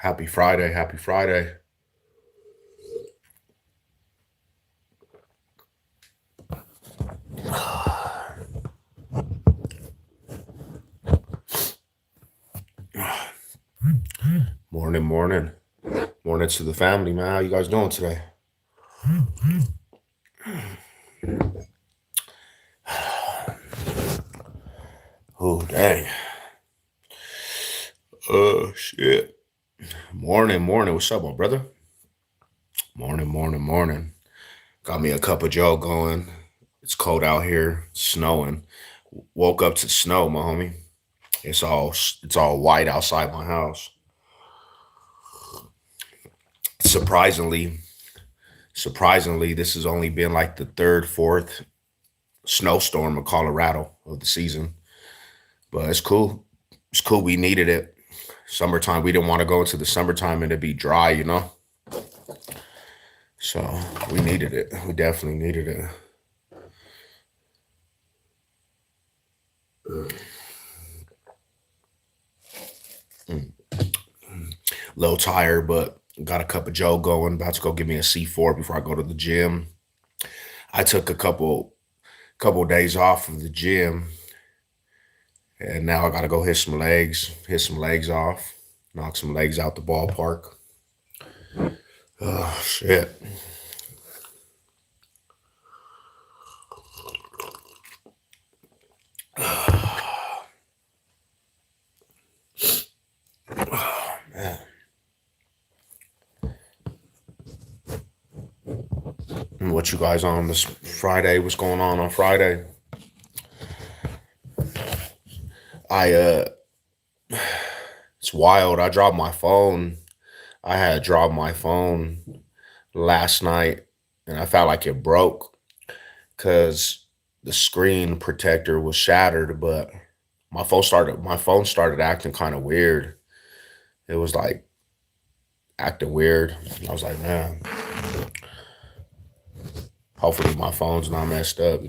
Happy Friday. Happy Friday. Morning, morning. Morning to the family, man. How you guys doing today? Oh, dang. Shit. Morning, morning. What's up, my brother? Morning, morning, morning. Got me a cup of Joe going. It's cold out here, snowing. Woke up to snow, my homie. It's all white outside my house. Surprisingly, surprisingly, this has only been like the third, fourth snowstorm of Colorado of the season. But it's cool. It's cool. We needed it. Summertime. We didn't want to go into the summertime and it be dry. So we needed it. We definitely needed it. Mm. A little tired, but got a cup of Joe going. About to go get me a C4 before I go to the gym. I took a couple days off of the gym, and now I gotta go hit some legs off, knock some legs out the ballpark. Oh shit. Oh, man. And what you guys on this Friday? What's going on Friday? I it's wild. I dropped my phone. I had dropped my phone last night, and I felt like it broke because the screen protector was shattered, but my phone started acting kind of weird. It was like acting weird. I was like, man, hopefully my phone's not messed up.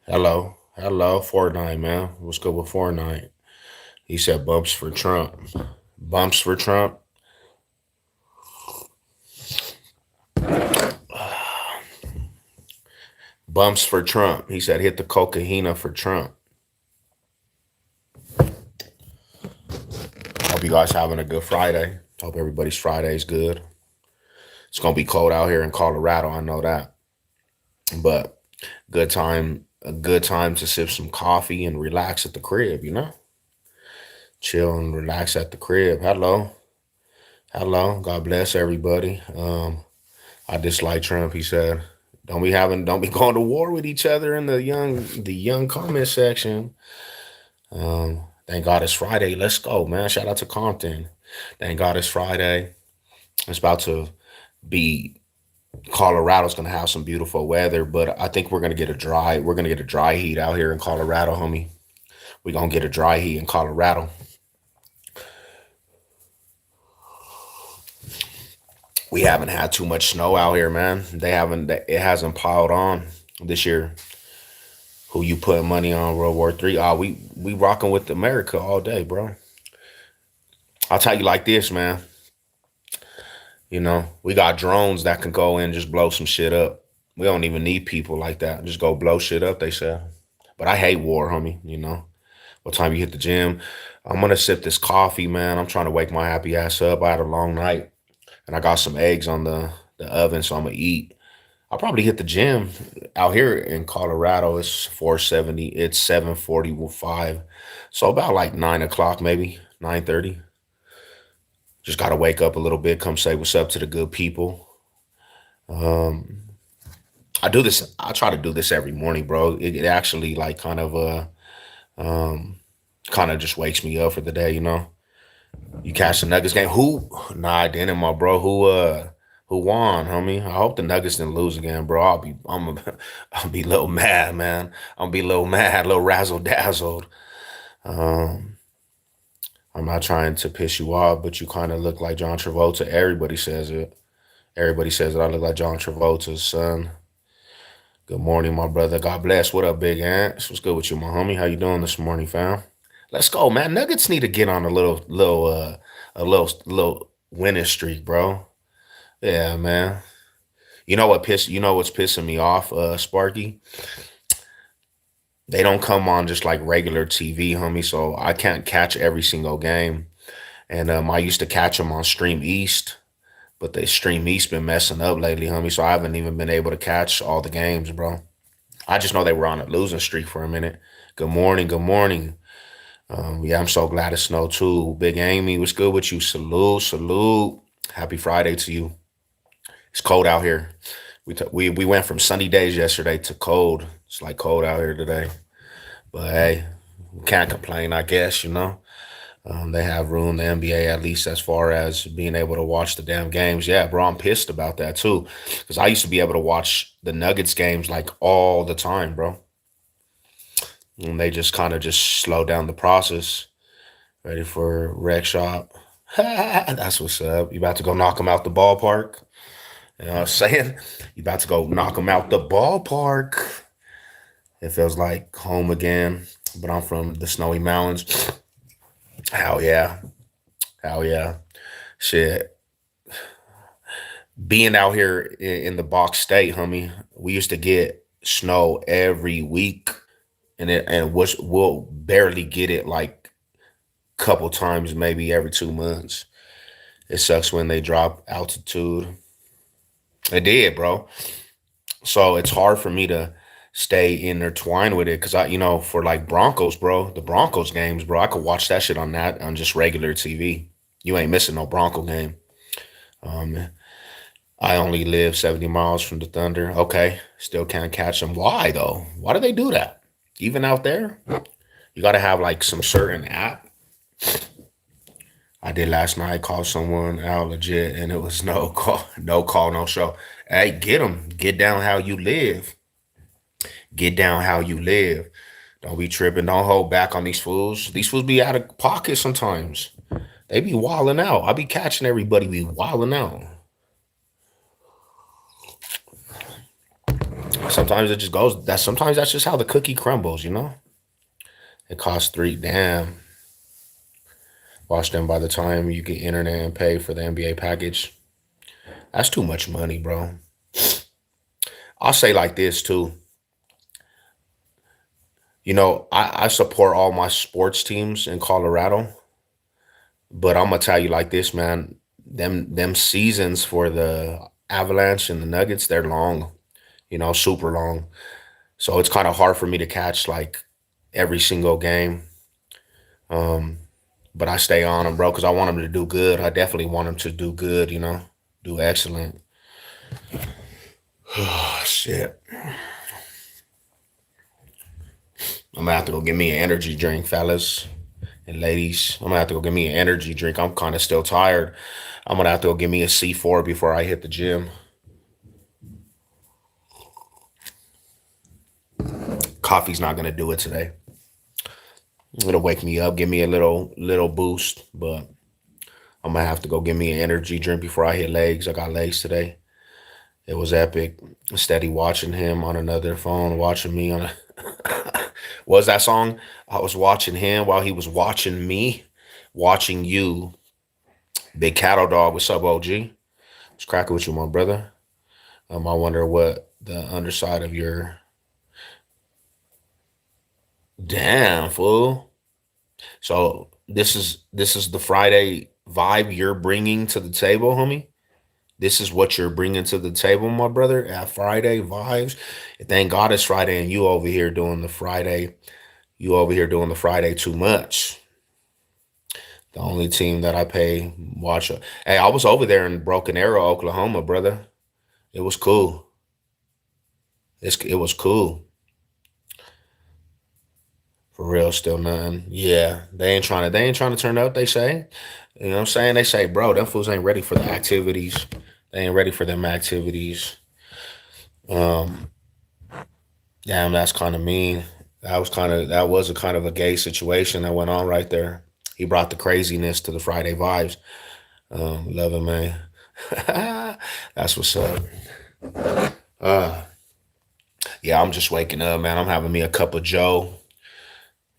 Hello. Hello, Fortnite, man. What's good with Fortnite? He said bumps for Trump. Bumps for Trump. Bumps for Trump. He said hit the cocaina for Trump. Hope you guys having a good Friday. Hope everybody's Friday is good. It's gonna be cold out here in Colorado, I know that. But a good time to sip some coffee and relax at the crib. Chill and relax at the crib. Hello. Hello. God bless everybody. I dislike Trump, he said. Don't be going to war with each other in the young comment section. Thank God it's Friday. Let's go, man. Shout out to Compton. Thank God it's Friday. It's about to be Colorado's gonna have some beautiful weather, but I think we're gonna get a dry heat out here in Colorado, homie. We're gonna get a dry heat in Colorado. We haven't had too much snow out here, man. It hasn't piled on this year. Who you putting money on World War III? We rocking with America all day, bro. I'll tell you like this, man. We got drones that can go in and just blow some shit up. We don't even need people like that. Just go blow shit up, they say. But I hate war, homie. What time you hit the gym? I'm gonna sip this coffee, man. I'm trying to wake my happy ass up. I had a long night and I got some eggs on the oven, so I'm gonna eat. I'll probably hit the gym out here in Colorado. It's 470. It's 7:45. So about like 9 o'clock, maybe 9:30. Just gotta wake up a little bit, come say what's up to the good people. Um, I do this. I try to do this every morning, bro. It actually like um, kind of just wakes me up for the day. You catch the Nuggets game. Who? Nah, I didn't, my bro. Who won, homie? I hope the Nuggets didn't lose again, bro. I'll be a little mad, man. I'll be a little mad, a little razzle dazzled. Um, I'm not trying to piss you off, but you kind of look like John Travolta. Everybody says it. Everybody says that I look like John Travolta's son. Good morning, my brother. God bless. What up, Big Ants? What's good with you, my homie? How you doing this morning, fam? Let's go, man. Nuggets need to get on a little winning streak, bro. Yeah, man. You know what's pissing me off, Sparky? They don't come on just like regular TV, homie. So I can't catch every single game. And I used to catch them on Stream East, but the Stream East been messing up lately, homie. So I haven't even been able to catch all the games, bro. I just know they were on a losing streak for a minute. Good morning, good morning. Yeah, I'm so glad it snowed too. Big Amy, what's good with you? Salute, salute. Happy Friday to you. It's cold out here. We went from sunny days yesterday to cold. It's like cold out here today. But hey, we can't complain, I guess, you know. They have ruined the NBA at least as far as being able to watch the damn games. Yeah, bro, I'm pissed about that too. Because I used to be able to watch the Nuggets games like all the time, bro. And they just kind of just slowed down the process. Ready for rec shop. That's what's up. You about to go knock them out the ballpark? You know what I'm saying? You about to go knock them out the ballpark. It feels like home again, but I'm from the snowy mountains. Hell yeah. Hell yeah. Shit. Being out here in the box state, homie, we used to get snow every week. We'll barely get it like couple times, maybe every 2 months. It sucks when they drop altitude. It did, bro. So it's hard for me to stay intertwined with it because for like Broncos, bro, the Broncos games, bro, I could watch that shit on just regular TV. You ain't missing no Bronco game. Um, I only live 70 miles from the Thunder. Okay, still can't catch them. Why though? Why do they do that? Even out there, you got to have like some certain app. I did last night. Call someone out legit, and it was no call, no call, no show. Hey, get them. Get down how you live. Get down how you live. Don't be tripping. Don't hold back on these fools. These fools be out of pocket sometimes. They be wilding out. I be catching everybody be wilding out. Sometimes it just goes. Sometimes that's just how the cookie crumbles. It costs three. Damn. Watch them by the time you get internet and pay for the NBA package. That's too much money, bro. I'll say like this too. I support all my sports teams in Colorado, but I'm gonna tell you like this, man. Them seasons for the Avalanche and the Nuggets, they're long, super long. So it's kind of hard for me to catch like every single game. Um, but I stay on them, bro, because I want them to do good. I definitely want them to do good, do excellent. Oh, shit. I'm gonna have to go get me an energy drink, fellas and ladies. I'm gonna have to go get me an energy drink. I'm kind of still tired. I'm gonna have to go get me a C4 before I hit the gym. Coffee's not gonna do it today. It'll wake me up, give me a little boost, but I'm gonna have to go get me an energy drink before I hit legs. I got legs today. It was epic. Steady watching him on another phone, watching me on a what was that song? I was watching him while he was watching me, watching you. Big Cattle Dog, what's up, OG? What's cracking with you, my brother? I wonder what the underside of your damn fool. So this is the Friday vibe you're bringing to the table, homie. This is what you're bringing to the table, my brother. At Friday vibes. Thank God it's Friday, and you over here doing the Friday. You over here doing the Friday too much. The only team that I pay watch. Hey, I was over there in Broken Arrow, Oklahoma, brother. It was cool. It was cool. For real, still nothing. Yeah, they ain't trying to turn up, they say. You know what I'm saying? They say, bro, them fools ain't ready for the activities. They ain't ready for them activities. Um, damn, that's kind of mean. That was a kind of a gay situation that went on right there. He brought the craziness to the Friday vibes. Love it, man. That's what's up. Uh, yeah, I'm just waking up, man. I'm having me a cup of Joe.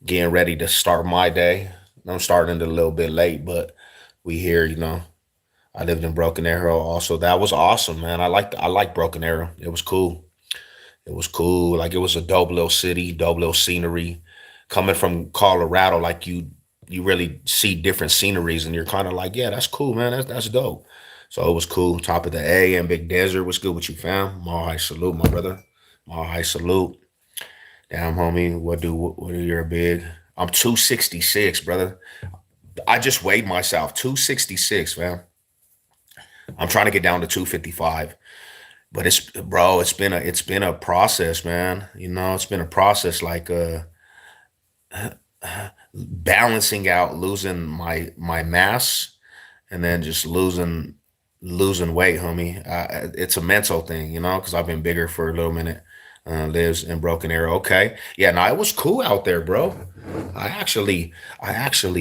getting ready to start my day. I'm starting it a little bit late, but we here, you know. I lived in Broken Arrow also. That was awesome, man. I like Broken Arrow. It was cool. It was cool. Like it was a dope little city, dope little scenery. Coming from Colorado, like you really see different sceneries, and you're kind of like, yeah, that's cool, man. That's dope. So it was cool. Top of the A and Big Desert. What's good with you, fam? Mile high salute, my brother. Mile high salute. Damn, homie. What do you're big? I'm 266, brother. I just weighed myself 266, man. I'm trying to get down to 255. But it's bro, it's been a process, man. You know, it's been a process like balancing out losing my mass and then just losing weight, homie. It's a mental thing, you know, because I've been bigger for a little minute. Lives in Broken Arrow. Okay, yeah, no, it was cool out there, bro. I actually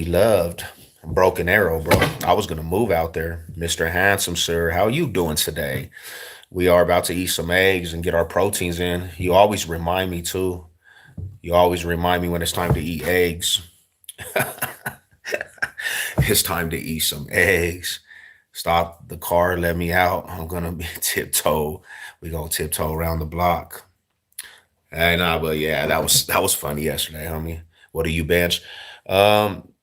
loved Broken Arrow, bro. I was gonna move out there, Mister Handsome, sir. How you doing today? We are about to eat some eggs and get our proteins in. You always remind me too. You always remind me when it's time to eat eggs. It's time to eat some eggs. Stop the car, let me out. I'm gonna be tiptoe. We gonna tiptoe around the block. Hey, nah, but yeah, that was funny yesterday, homie. What do you bench? Um,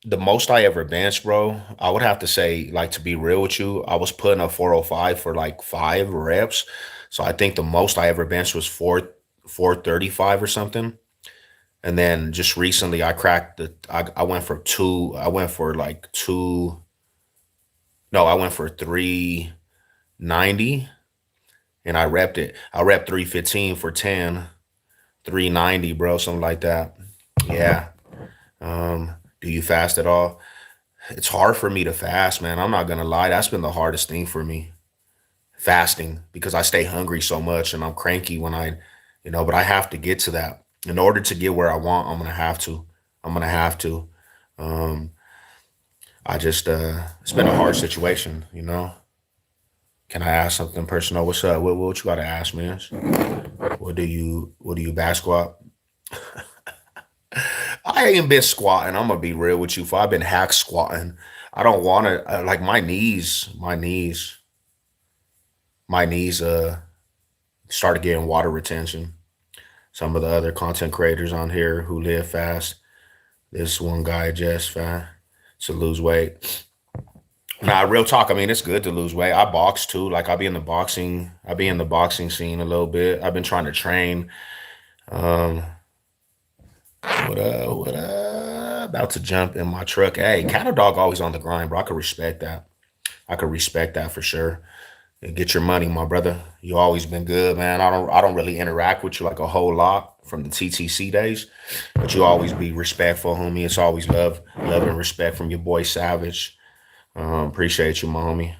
the most I ever benched, bro, I would have to say, like, to be real with you, I was putting up 405 for like 5 reps. So I think the most I ever benched was 435 or something. And then just recently I went for I went for like two, no, I went for 390 and I repped it. I repped 315 for 10, 390, bro, something like that. Yeah. Do you fast at all? It's hard for me to fast, man. I'm not gonna lie. That's been the hardest thing for me, fasting, because I stay hungry so much and I'm cranky when you know, but I have to get to that. In order to get where I want, I'm gonna have to. I'm gonna have to. Um, it's been a hard situation, you know. Can I ask something personal? What's up? What you gotta ask, man? What do you back squat? I ain't been squatting. I'm gonna be real with you. If I've been hack squatting, I don't want to like my knees started getting water retention. Some of the other content creators on here who live fast. This one guy just fast to lose weight. Nah, real talk. I mean, it's good to lose weight. I box too. Like I be in the boxing scene a little bit. I've been trying to train. Um, what about to jump in my truck. Hey, cattle dog always on the grind, bro. I could respect that. I could respect that for sure. And get your money, my brother. You always been good, man. I don't really interact with you like a whole lot from the TTC days, but you always be respectful, homie. It's always love and respect from your boy Savage. Appreciate you, my homie.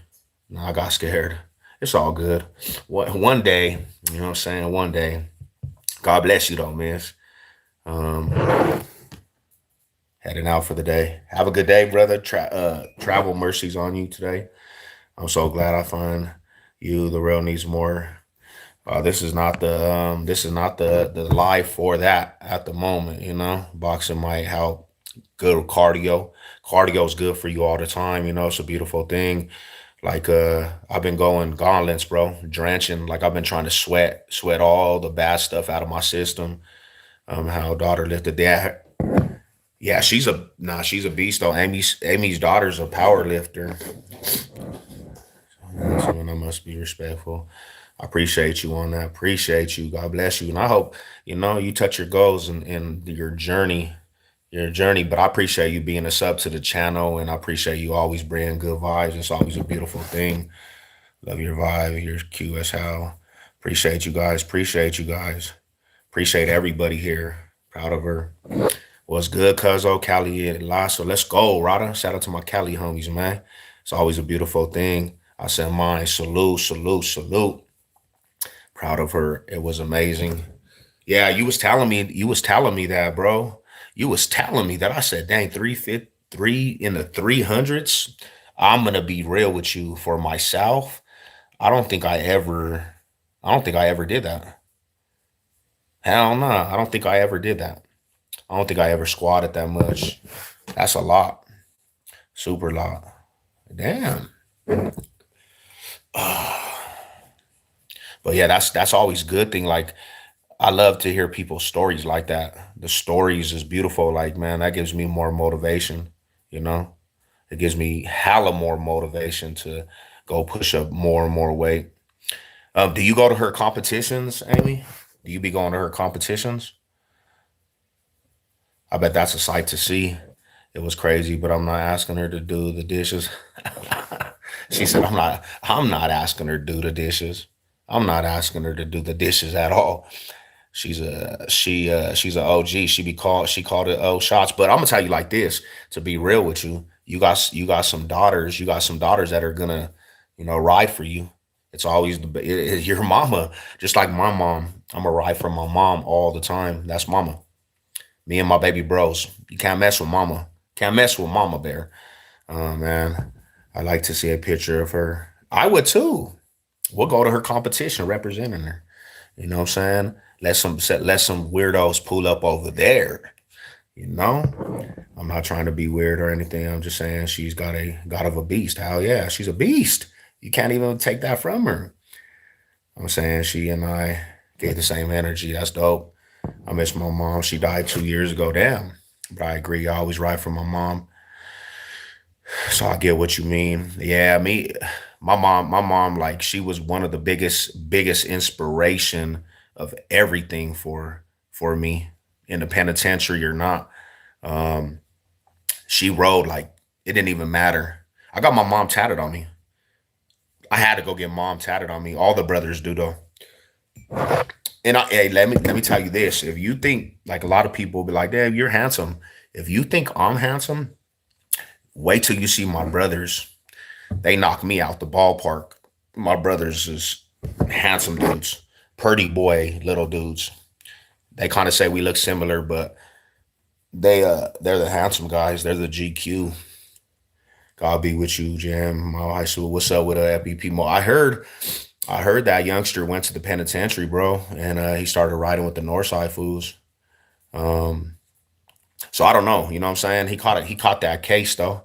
No, I got scared. It's all good. One day, you know what I'm saying? One day. God bless you though, man. Um, Heading out for the day. Have a good day, brother. Travel mercies on you today. I'm so glad I find you. The real needs more. This is not the life for that at the moment. You know, boxing might help. Good cardio. Cardio is good for you all the time. You know, it's a beautiful thing. Like I've been going gauntlets, bro, drenching. Like I've been trying to sweat all the bad stuff out of my system. How daughter lifted that. Yeah, she's a beast though. Amy's daughter's a power lifter. Someone I must be respectful. I appreciate you on that. Appreciate you. God bless you. And I hope, you know, you touch your goals in your journey. But I appreciate you being a sub to the channel and I appreciate you always bringing good vibes. It's always a beautiful thing. Love your vibe, your Q as hell. Appreciate you guys. Appreciate you guys. Appreciate everybody here. Proud of her. What's good, Cuzzo, Cali, and Lasso? Let's go, Rada. Shout out to my Cali homies, man. It's always a beautiful thing. I said mine. Salute, salute, salute. Proud of her. It was amazing. Yeah, you was telling me that, bro. You was telling me that. I said, dang, 353 in the 300s. I'm gonna be real with you for myself. I don't think I don't think I ever did that. Hell no, I don't think I ever did that. I don't think I ever squatted that much. That's a lot. Super lot. Damn. But yeah, that's always a good thing. Like I love to hear people's stories like that. The stories is beautiful. Like, man, that gives me more motivation, you know? It gives me hella more motivation to go push up more and more weight. Do you go to her competitions, Amy? Do you be going to her competitions? I bet that's a sight to see. It was crazy, but I'm not asking her to do the dishes. She said, I'm not asking her to do the dishes. I'm not asking her to do the dishes at all. She's a OG. She called it shots. But I'm gonna tell you like this, to be real with you, you got some daughters, that are gonna, ride for you. It's always your mama, just like my mom. I'm gonna ride for my mom all the time. That's mama. Me and my baby bros. You can't mess with mama. Can't mess with mama bear. Oh man. I like to see a picture of her. I would too. We'll go to her competition representing her. You know what I'm saying? Let some weirdos pull up over there. You know? I'm not trying to be weird or anything. I'm just saying she's got a god of a beast. Hell yeah, she's a beast. You can't even take that from her. I'm saying she and I gave the same energy. That's dope. I miss my mom. She died 2 years ago. Damn. But I agree. I always ride for my mom. So I get what you mean. Yeah, my mom, like she was one of the biggest inspiration of everything for me in the penitentiary or not. Um, she rode like it didn't even matter. I got my mom tatted on me. I had to go get mom tatted on me. All the brothers do though. And hey, let me tell you this: if you think like a lot of people be like, "Damn, you're handsome," if you think I'm handsome, wait till you see my brothers. They knock me out the ballpark. My brothers is handsome dudes, pretty boy little dudes. They kind of say we look similar, but they're the handsome guys. They're the GQ. God be with you, Jam. My high school. What's up with FBP Mo? I heard that youngster went to the penitentiary, bro, and he started riding with the Northside fools. Um, so I don't know. You know what I'm saying? He caught that case though.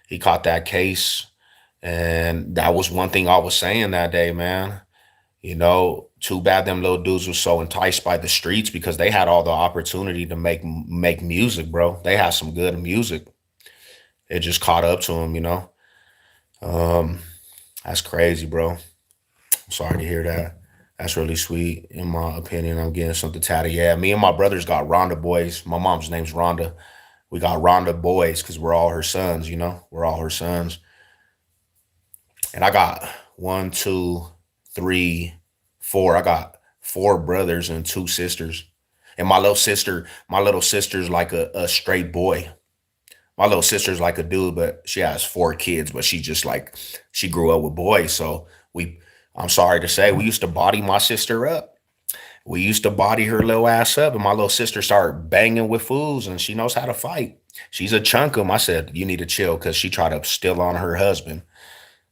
He caught that case, and that was one thing I was saying that day, man. Too bad them little dudes were so enticed by the streets because they had all the opportunity to make music, bro. They had some good music. It just caught up to them. Um, that's crazy, bro. I'm sorry to hear that. That's really sweet, in my opinion. I'm getting something tatted. Yeah, me and my brothers got Rhonda boys. My mom's name's Rhonda. We got Rhonda boys because we're all her sons. We're all her sons. And I got one, two, three, four. I got four brothers and two sisters. And my little sister's like a straight boy. My little sister's like a dude, but she has four kids, but she grew up with boys. So I'm sorry to say, we used to body my sister up. We used to body her little ass up, and my little sister started banging with fools, and she knows how to fight. She's a chunk of 'em. I said, you need to chill because she tried to steal on her husband.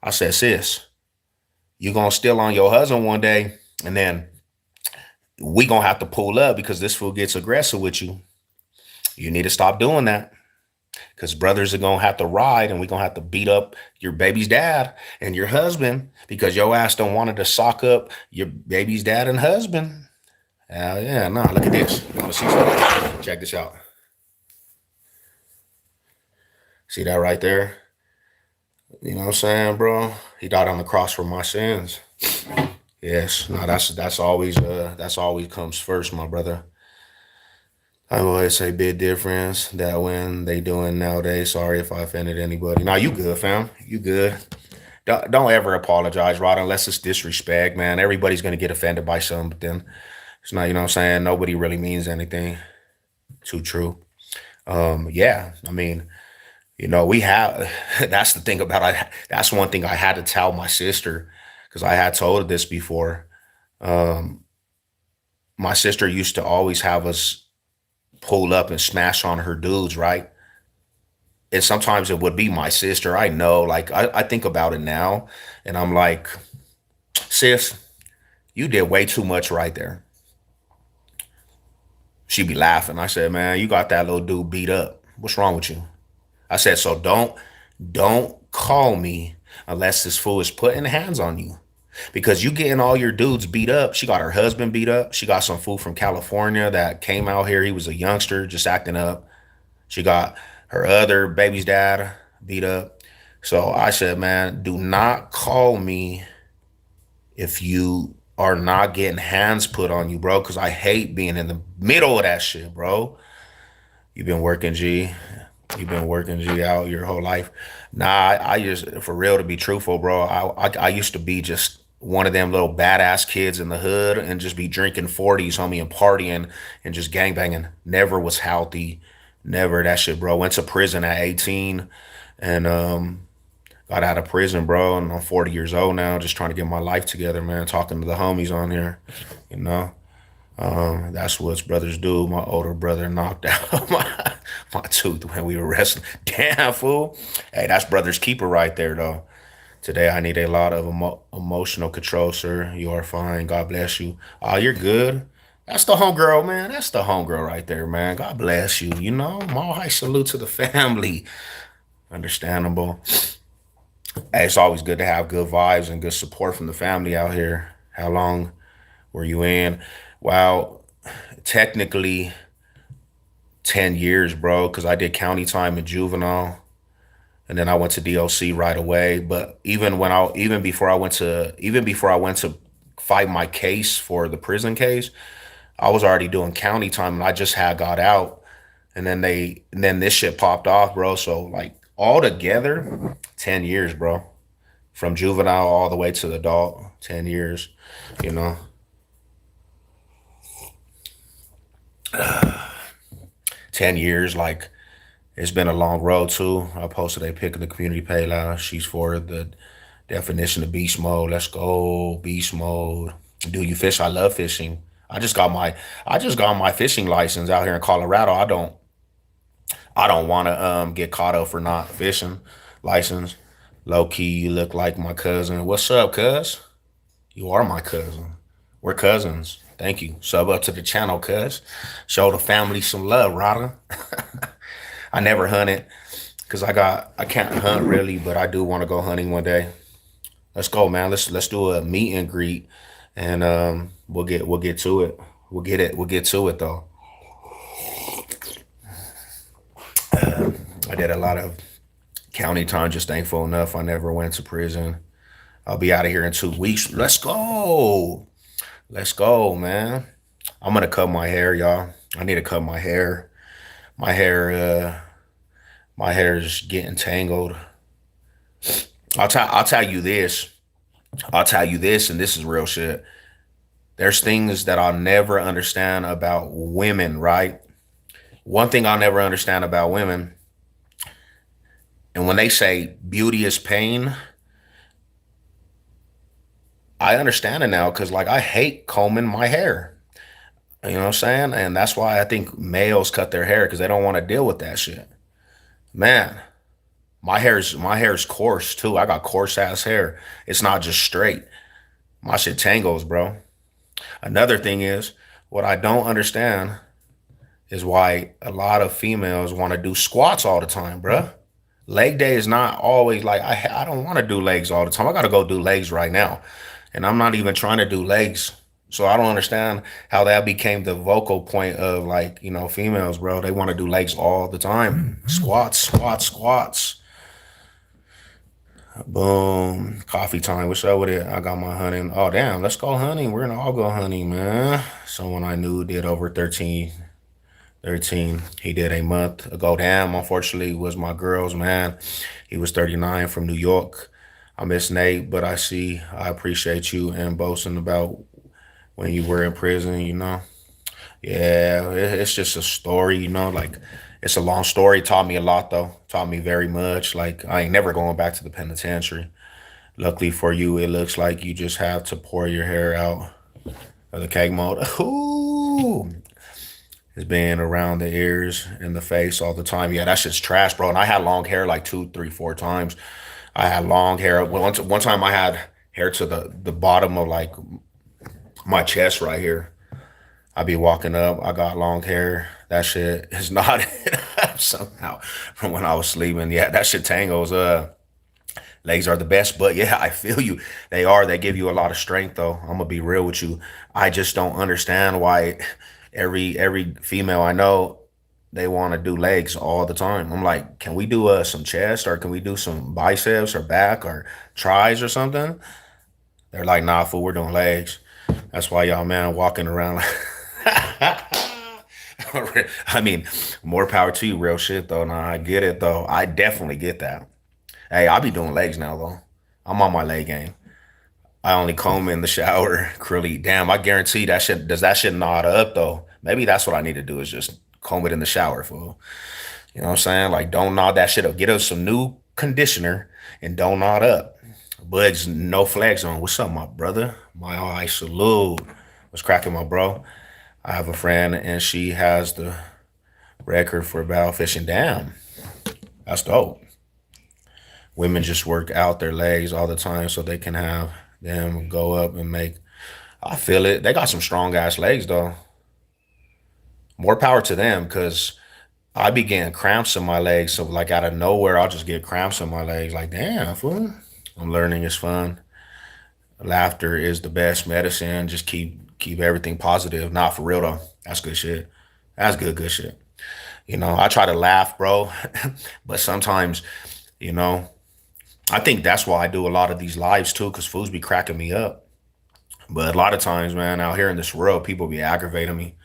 I said, sis, you gonna steal on your husband one day, and then we gonna have to pull up because this fool gets aggressive with you. You need to stop doing that because brothers are gonna have to ride, and we gonna have to beat up your baby's dad and your husband because your ass don't wanted to sock up your baby's dad and husband. Hell yeah, nah. Look at this. You want to see something? Check this out. See that right there? You know what I'm saying, bro? He died on the cross for my sins. Yes, no, that's always comes first, my brother. I always say big difference that when they doing nowadays. Sorry if I offended anybody. Nah, you good, fam. You good. Don't ever apologize, Rod, unless it's disrespect, man. Everybody's gonna get offended by something. It's not, you know what I'm saying? Nobody really means anything. Too true. Yeah, I mean, we have that's the thing about that's one thing I had to tell my sister because I had told her this before. Um, my sister used to always have us pull up and smash on her dudes, right? And sometimes it would be my sister. I know, like I think about it now, and I'm like, sis, you did way too much right there. She be laughing. I said, man, you got that little dude beat up. What's wrong with you? I said, so don't call me unless this fool is putting hands on you. Because you getting all your dudes beat up. She got her husband beat up. She got some fool from California that came out here. He was a youngster just acting up. She got her other baby's dad beat up. So I said, man, do not call me if you are not getting hands put on you, bro, because I hate being in the middle of that shit, bro. You've been working, G. You've been working, G, out your whole life. Nah, I just, for real, to be truthful, bro, I used to be just one of them little badass kids in the hood and just be drinking 40s, homie, and partying and just gangbanging. Never was healthy. Never that shit, bro. Went to prison at 18 and got out of prison, bro. And I'm 40 years old now, just trying to get my life together, man. Talking to the homies on here, you know. That's what brothers do. My older brother knocked out my tooth when we were wrestling. Damn, fool. Hey, that's brother's keeper right there, though. Today, I need a lot of emotional control, sir. You are fine. God bless you. Oh, you're good. That's the homegirl, man. That's the homegirl right there, man. God bless you. You know, my high salute to the family. Understandable. Hey, it's always good to have good vibes and good support from the family out here. How long were you in? Well, technically 10 years, bro, because I did county time in juvenile and then I went to DOC right away. But even before I went to fight my case for the prison case, I was already doing county time and I just had got out. And then this shit popped off, bro. So like altogether, 10 years, bro. From juvenile all the way to the adult, 10 years, you know. 10 years, like it's been a long road too. I posted a pic of the community page. She's for the definition of beast mode. Let's go, beast mode. Do you fish? I love fishing. I just got my fishing license out here in Colorado. I don't want to get caught up for not fishing license. Low key, you look like my cousin. What's up, cuz? You are my cousin. We're cousins. Thank you. Sub up to the channel, cuz. Show the family some love, Rada. I never hunted because I can't hunt really, but I do want to go hunting one day. Let's go, man. Let's do a meet and greet, and we'll get to it. We'll get to it though. I did a lot of county time. Just thankful enough I never went to prison. I'll be out of here in 2 weeks. Let's go. Let's go, man. I'm gonna cut my hair, y'all. I need to cut my hair. My hair, my hair is getting tangled. I'll tell you this. I'll tell you this, and this is real shit. There's things that I'll never understand about women, right? One thing I'll never understand about women, and when they say beauty is pain, I understand it now because like I hate combing my hair. You know what I'm saying? And that's why I think males cut their hair because they don't want to deal with that shit. Man, my hair's coarse too. I got coarse ass hair. It's not just straight. My shit tangles, bro. Another thing is what I don't understand is why a lot of females want to do squats all the time, bruh. Leg day is not always like I don't want to do legs all the time. I got to go do legs right now. And I'm not even trying to do legs. So I don't understand how that became the vocal point of like, you know, females, bro. They want to do legs all the time. Squats, squats, squats. Boom. Coffee time. What's up with it? I got my hunting. Oh, damn. Let's go hunting. We're going to all go hunting, man. Someone I knew did over 13. He did a month ago. Damn, unfortunately, was my girl's man. He was 39 from New York. I miss Nate, but I appreciate you and boasting about when you were in prison, you know. Yeah, it's just a story, you know, like it's a long story. Taught me a lot though. Taught me very much. Like I ain't never going back to the penitentiary. Luckily for you, it looks like you just have to pour your hair out of the cake mode. Ooh, it's being around the ears and the face all the time. Yeah, that shit's trash, bro. And I had long hair like two, three, 4 times. I had long hair. One time I had hair to the bottom of like my chest right here. I be walking up. I got long hair. That shit is not somehow from when I was sleeping. Yeah, that shit tangles. Legs are the best, but yeah, I feel you. They are. They give you a lot of strength, though. I'm gonna be real with you. I just don't understand why every female I know they want to do legs all the time. I'm like, can we do some chest or can we do some biceps or back or tries or something? They're like, nah, fool, we're doing legs. That's why y'all man walking around like I mean, more power to you, real shit though. Nah, I get it though. I definitely get that. Hey, I'll be doing legs now though. I'm on my leg game. I only comb in the shower, curly. Damn, I guarantee that shit does that shit knot up though. Maybe that's what I need to do is just comb it in the shower, fool. You know what I'm saying? Like, don't knot that shit up. Get us some new conditioner and don't knot up. Buds, no flags on. What's up, my brother? My eye salute. What's cracking, my bro? I have a friend and she has the record for bow fishing. Damn, that's dope. Women just work out their legs all the time so they can have them go up and make. I feel it. They got some strong ass legs though. More power to them because I be getting cramps in my legs. So like out of nowhere, I'll just get cramps in my legs. Like damn, fool. I'm learning it's fun. Laughter is the best medicine. Just keep everything positive. Not for real though. That's good shit. That's good shit. You know, I try to laugh, bro, but sometimes, you know, I think that's why I do a lot of these lives too, because fools be cracking me up. But a lot of times, man, out here in this world, people be aggravating me.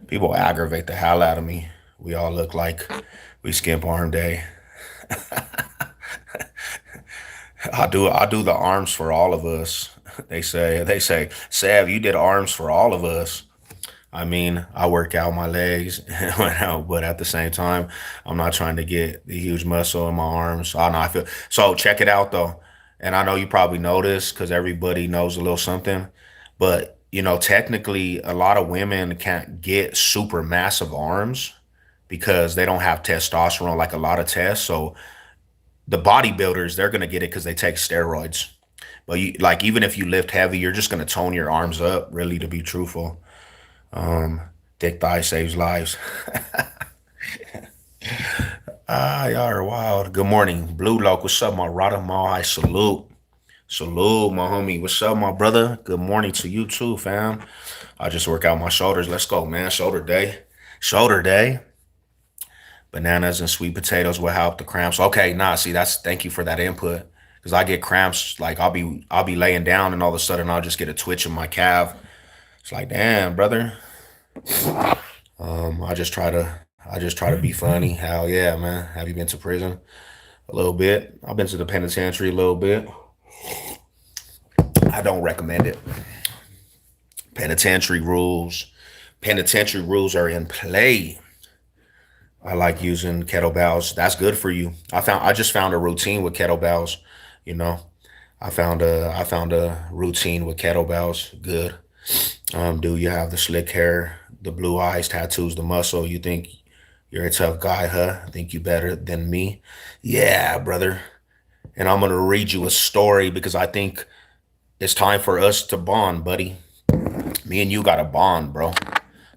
People aggravate the hell out of me. We all look like we skimp arm day. I do the arms for all of us. They say, Sav, you did arms for all of us. I mean, I work out my legs, but at the same time, I'm not trying to get the huge muscle in my arms. I know I feel so. Check it out though, and I know you probably know this because everybody knows a little something. But you know, technically, a lot of women can't get super massive arms because they don't have testosterone like a lot of tests. So the bodybuilders, they're gonna get it because they take steroids. But you, like, even if you lift heavy, you're just gonna tone your arms up. Really, to be truthful. Um, Thick thigh saves lives. Ah, y'all are wild. Good morning, Blue Loke. What's up, my Rada Mal? Salute. Salute, my homie. What's up, my brother? Good morning to you too, fam. I just work out my shoulders. Let's go, man. Shoulder day. Shoulder day. Bananas and sweet potatoes will help the cramps. Okay, nah, see, that's thank you for that input. Cause I get cramps, like I'll be laying down and all of a sudden I'll just get a twitch in my calf. It's like, damn, brother. I just try to be funny. Hell yeah, man. Have you been to prison? A little bit. I've been to the penitentiary a little bit. I don't recommend it. Penitentiary rules. Penitentiary rules are in play. I like using kettlebells. That's good for you. I just found a routine with kettlebells, you know. I found a routine with kettlebells. Good. Do you have the slick hair, the blue eyes, tattoos, the muscle? You think you're a tough guy, huh? Think you better than me? Yeah, brother. And I'm gonna read you a story because I think it's time for us to bond, buddy. Me and you got a bond, bro.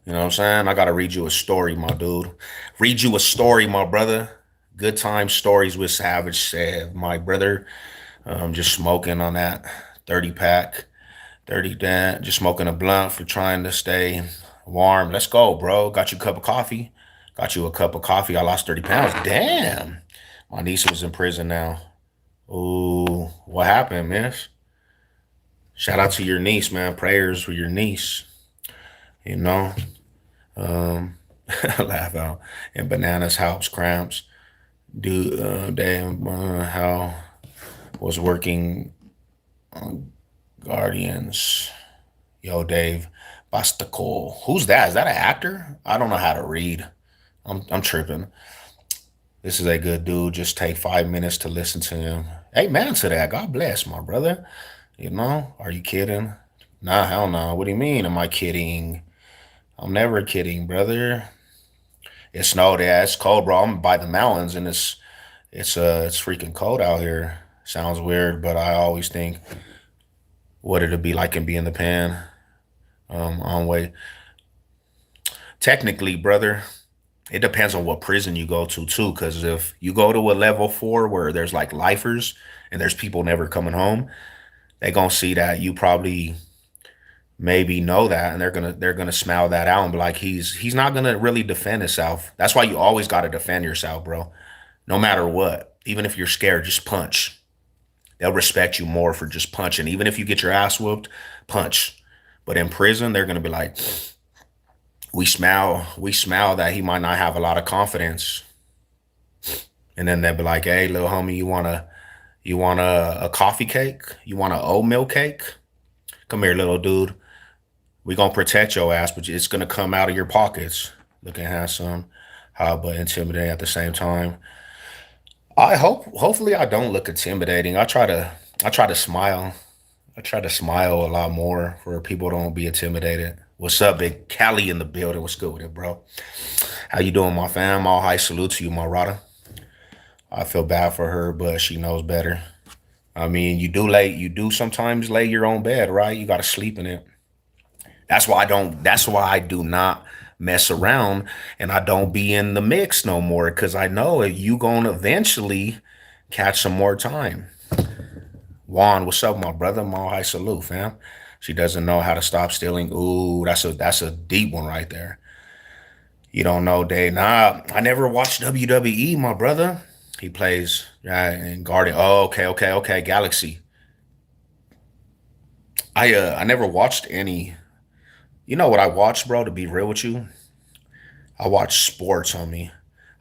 You know what I'm saying? I gotta read you a story, my dude. Read you a story, my brother. Good time stories with Savage said, my brother. Just smoking on that 30 pack. 30 Dan, just smoking a blunt for trying to stay warm. Let's go, bro. Got you a cup of coffee? Got you a cup of coffee. I lost 30 pounds. Damn. My niece was in prison now. Ooh, what happened, miss? Shout out to your niece, man. Prayers for your niece. You know, um, laugh out. And bananas helps cramps. Damn, how was working on Guardians. Yo, Dave Bastaco. Who's that? Is that an actor? I don't know how to read. I'm tripping. This is a good dude. Just take 5 minutes to listen to him. Amen to that. God bless, my brother. You know, are you kidding? Nah, hell no. What do you mean? Am I kidding? I'm never kidding, brother. It snowed. Yeah, it's cold, bro. I'm by the mountains, and it's freaking cold out here. Sounds weird, but I always think what it'd be like and be in the pan. On way. Technically, brother, it depends on what prison you go to too. Because if you go to a level 4 where there's like lifers and there's people never coming home, they gonna see that you probably maybe know that, and they're gonna smile that out and be like, he's not gonna really defend himself. That's why you always gotta defend yourself, bro. No matter what, even if you're scared, just punch. They'll respect you more for just punching. Even if you get your ass whooped, punch. But in prison, they're gonna be like, we smell that he might not have a lot of confidence. And then they'll be like, hey, little homie, you want a coffee cake? You want an oatmeal cake? Come here, little dude. We gonna protect your ass, but it's gonna come out of your pockets. Looking handsome, but intimidating at the same time. Hopefully I don't look intimidating. I try to smile. I try to smile a lot more for people don't be intimidated. What's up, big Cali in the building? What's good with it, bro? How you doing, my fam? All high salute to you, my Rada. I feel bad for her, but she knows better. I mean, you do sometimes lay your own bed, right? You gotta sleep in it. That's why I do not mess around and I don't be in the mix no more because I know you gonna eventually catch some more time. Juan, what's up, my brother? My high salute, fam. She doesn't know how to stop stealing. Ooh, that's a deep one right there. You don't know, Dave. Nah, I never watched WWE, my brother. He plays in Guardian. Oh, okay, okay, okay. Galaxy. I never watched any. You know what I watched, bro? To be real with you, I watch sports on me.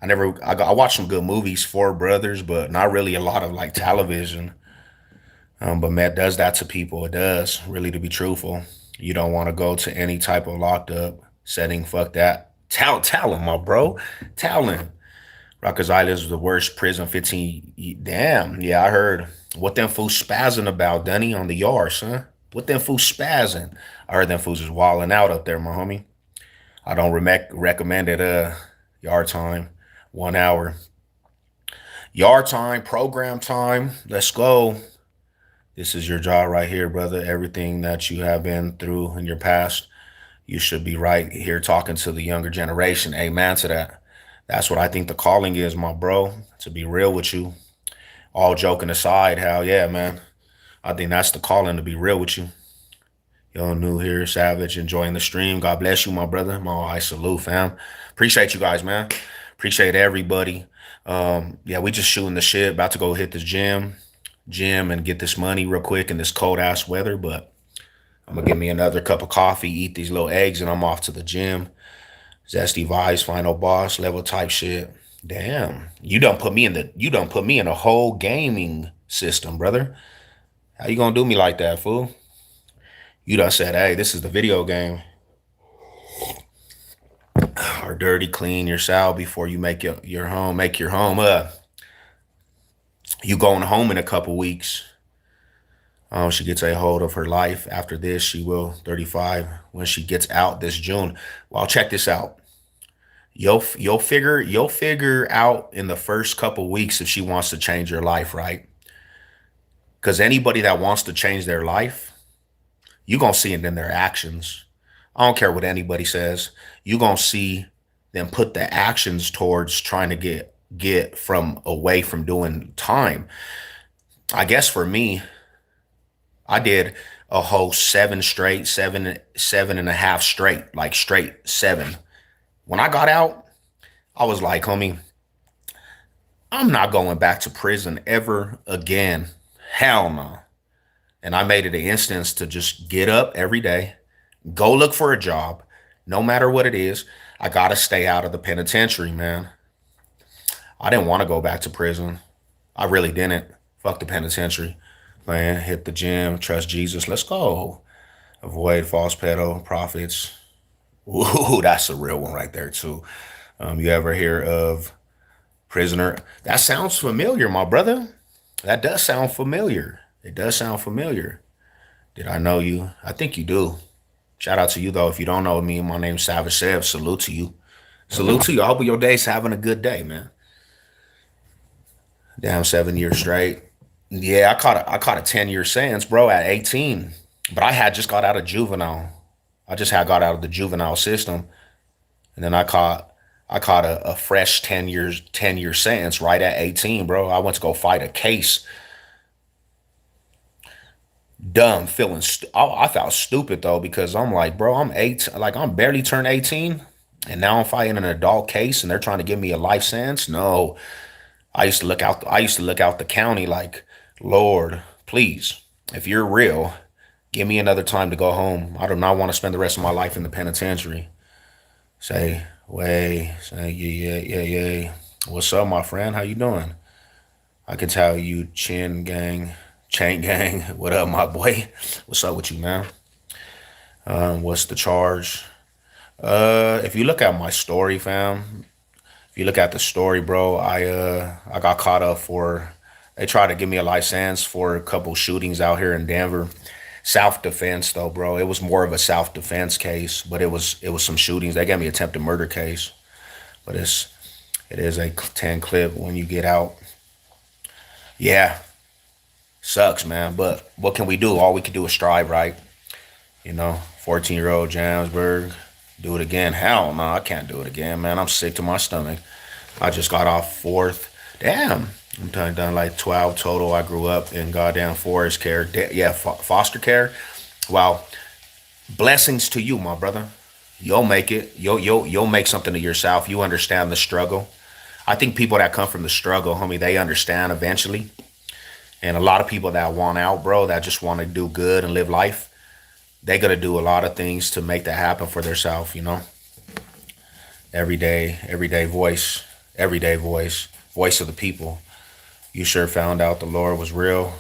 I watch some good movies, Four Brothers, but not really a lot of like television. But Matt does that to people. It does, really, to be truthful. You don't want to go to any type of locked up setting. Fuck that. Talon, my bro. Talon. Rikers Island is the worst prison. 15. Damn. Yeah, I heard. What them fools spazzing about, Dunny, on the yard, son? What them fools spazzing? I heard them fools is wilding out up there, my homie. I don't recommend it. Yard time, 1 hour. Yard time, program time. Let's go. This is your job right here, brother. Everything that you have been through in your past, you should be right here talking to the younger generation. Amen to that. That's what I think the calling is, my bro. To be real with you, all joking aside, hell yeah, man. I think that's the calling, to be real with you. Yo, new here, Savage, enjoying the stream. God bless you, my brother. My I salute, fam. Appreciate you guys, man. Appreciate everybody. Yeah, we just shooting the shit. About to go hit this gym, and get this money real quick in this cold ass weather. But I'm gonna get me another cup of coffee, eat these little eggs, and I'm off to the gym. Zesty vibes, final boss level type shit. Damn, you don't put me in a whole gaming system, brother. How you gonna do me like that, fool? You done said, hey, this is the video game. Or dirty, clean your cell before you make your home. Make your home. You going home in a couple weeks. She gets a hold of her life. After this, she will 35 when she gets out this June. Well, check this out. You'll figure out in the first couple weeks if she wants to change your life, right? Because anybody that wants to change their life, you're gonna see it in their actions. I don't care what anybody says. You're gonna see them put the actions towards trying to get from away from doing time. I guess for me, I did a whole seven straight, seven and a half straight, like straight seven. When I got out, I was like, homie, I'm not going back to prison ever again. Hell no. And I made it an instance to just get up every day, go look for a job, no matter what it is. I gotta stay out of the penitentiary, man. I didn't want to go back to prison. I really didn't. Fuck the penitentiary. Man, hit the gym, trust Jesus. Let's go. Avoid false pedo prophets. Ooh, that's a real one right there too. You ever hear of prisoner? That sounds familiar, my brother. That does sound familiar. It does sound familiar. Did I know you? I think you do. Shout out to you though. If you don't know me, my name's Savage Sev. Salute to you. Salute to you. I hope your day's having a good day, man. Damn, 7 years straight. Yeah, I caught a 10 year sentence, bro, at 18. But I had just got out of juvenile. I just had got out of the juvenile system. And then I caught a fresh 10 year sentence right at 18, bro. I went to go fight a case. Dumb, feeling. I felt stupid though because I'm like, bro, I'm eight. Like I'm barely turned 18, and now I'm fighting an adult case, and they're trying to give me a life sentence. No, I used to look out. I used to look out the county like, Lord, please, if you're real, give me another time to go home. I do not want to spend the rest of my life in the penitentiary. Say, say, yeah, yeah, yeah, yeah. What's up, my friend? How you doing? I can tell you, Chin Gang, Chain Gang. What up, my boy? What's up with you, man? What's the charge? If you look at my story, fam, if you look at the story, bro, I got caught up for. They tried to give me a license for a couple shootings out here in Denver. Self defense though, bro. It was more of a self defense case, but it was some shootings. They gave me attempted murder case, but it is a 10 clip when you get out. Yeah, sucks, man. But what can we do? All we can do is strive, right? 14-year-old Jamsburg, do it again. Hell no, I can't do it again, man. I'm sick to my stomach. I just got off fourth. Damn. I'm done like 12 total. I grew up in goddamn forest care. Yeah, foster care. Wow. Blessings to you, my brother. You'll make it. You'll make something of yourself. You understand the struggle. I think people that come from the struggle, homie, they understand eventually. And a lot of people that want out, bro, that just want to do good and live life, they gotta do a lot of things to make that happen for themselves. Everyday voice, voice of the people. You sure found out the Lord was real,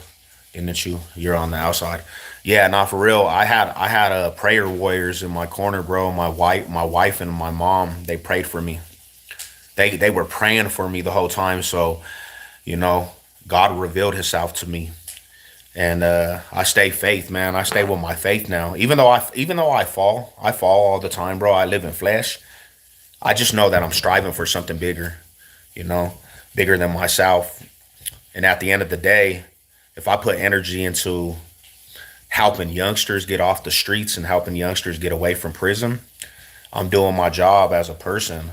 didn't you? You're on the outside. Yeah, not for real. I had prayer warriors in my corner, bro. My wife and my mom, they prayed for me. They were praying for me the whole time. So, you know, God revealed himself to me. And I stay faith, man. I stay with my faith now. Even though I fall all the time, bro. I live in flesh. I just know that I'm striving for something bigger, you know, bigger than myself. And at the end of the day, if I put energy into helping youngsters get off the streets and helping youngsters get away from prison, I'm doing my job as a person.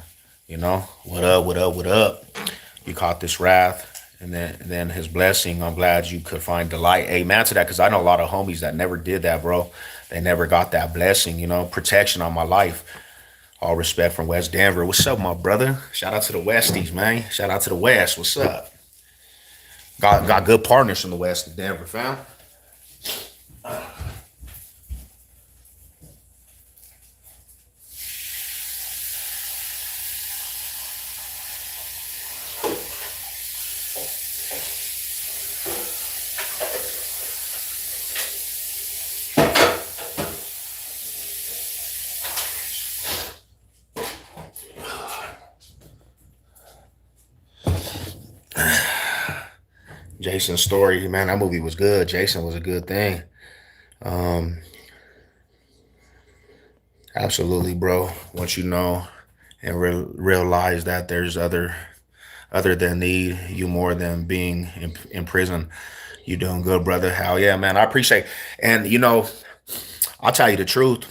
What up, what up, what up? You caught this wrath. And then his blessing. I'm glad you could find delight. Amen to that, because I know a lot of homies that never did that, bro. They never got that blessing, protection on my life. All respect from West Denver. What's up, my brother? Shout out to the Westies, man. Shout out to the West. What's up? Got good partners from the West of Denver, fam. Jason's story, man, that movie was good. Jason was a good thing. Um, Absolutely, bro. Once you know and realize that there's other than need you more than being in prison, you doing good, brother. Hell yeah, man. I appreciate. And I'll tell you the truth.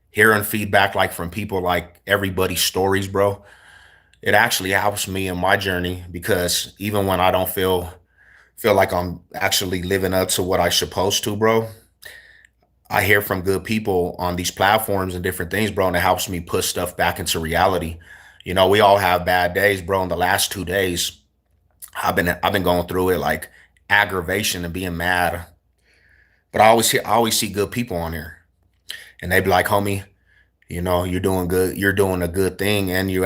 Hearing feedback like from people, like everybody's stories, bro, it actually helps me in my journey, because even when I don't feel like I'm actually living up to what I supposed to, bro, I hear from good people on these platforms and different things, bro, and it helps me put stuff back into reality. We all have bad days, bro. In the last 2 days, I've been going through it, like aggravation and being mad. But I always see good people on here, and they be like, homie, you're doing good. You're doing a good thing, and you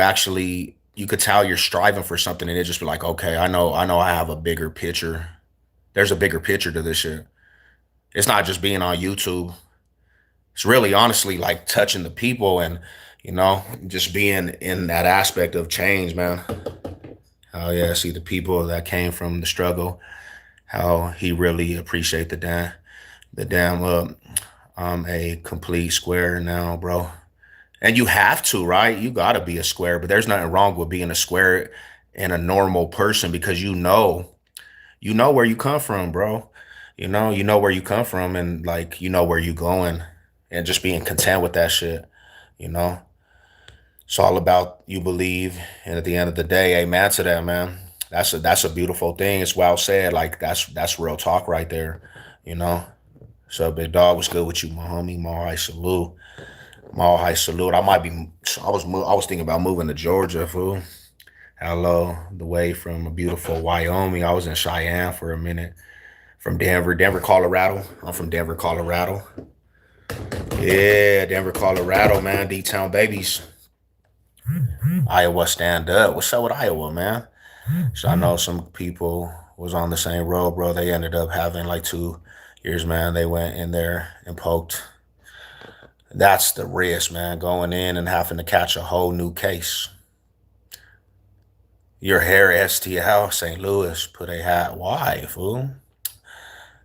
could tell you're striving for something, and it just be like, okay, I know, I have a bigger picture. There's a bigger picture to this shit. It's not just being on YouTube. It's really honestly like touching the people, and just being in that aspect of change, man. Oh yeah, see the people that came from the struggle, how he really appreciate the damn I'm a complete square now, bro. And you have to, right? You gotta be a square, but there's nothing wrong with being a square and a normal person, because you know where you come from, bro. You know where you come from, and like where you going, and just being content with that shit, you know. It's all about you believe, and at the end of the day, amen to that, man. That's a beautiful thing. It's well said. Like that's real talk right there. You know. So big dog, was good with you, my homie? My high salute. My high salute. I might be. I was thinking about moving to Georgia, fool. Hello, the way from a beautiful Wyoming. I was in Cheyenne for a minute. From Denver, Colorado. I'm from Denver, Colorado. Yeah, Denver, Colorado, man. D-town babies. Iowa stand up. What's up with Iowa, man? So I know some people was on the same road, bro. They ended up having like 2 years, man. They went in there and poked. That's the risk, man. Going in and having to catch a whole new case. Your hair STL, St. Louis, put a hat. Why, fool?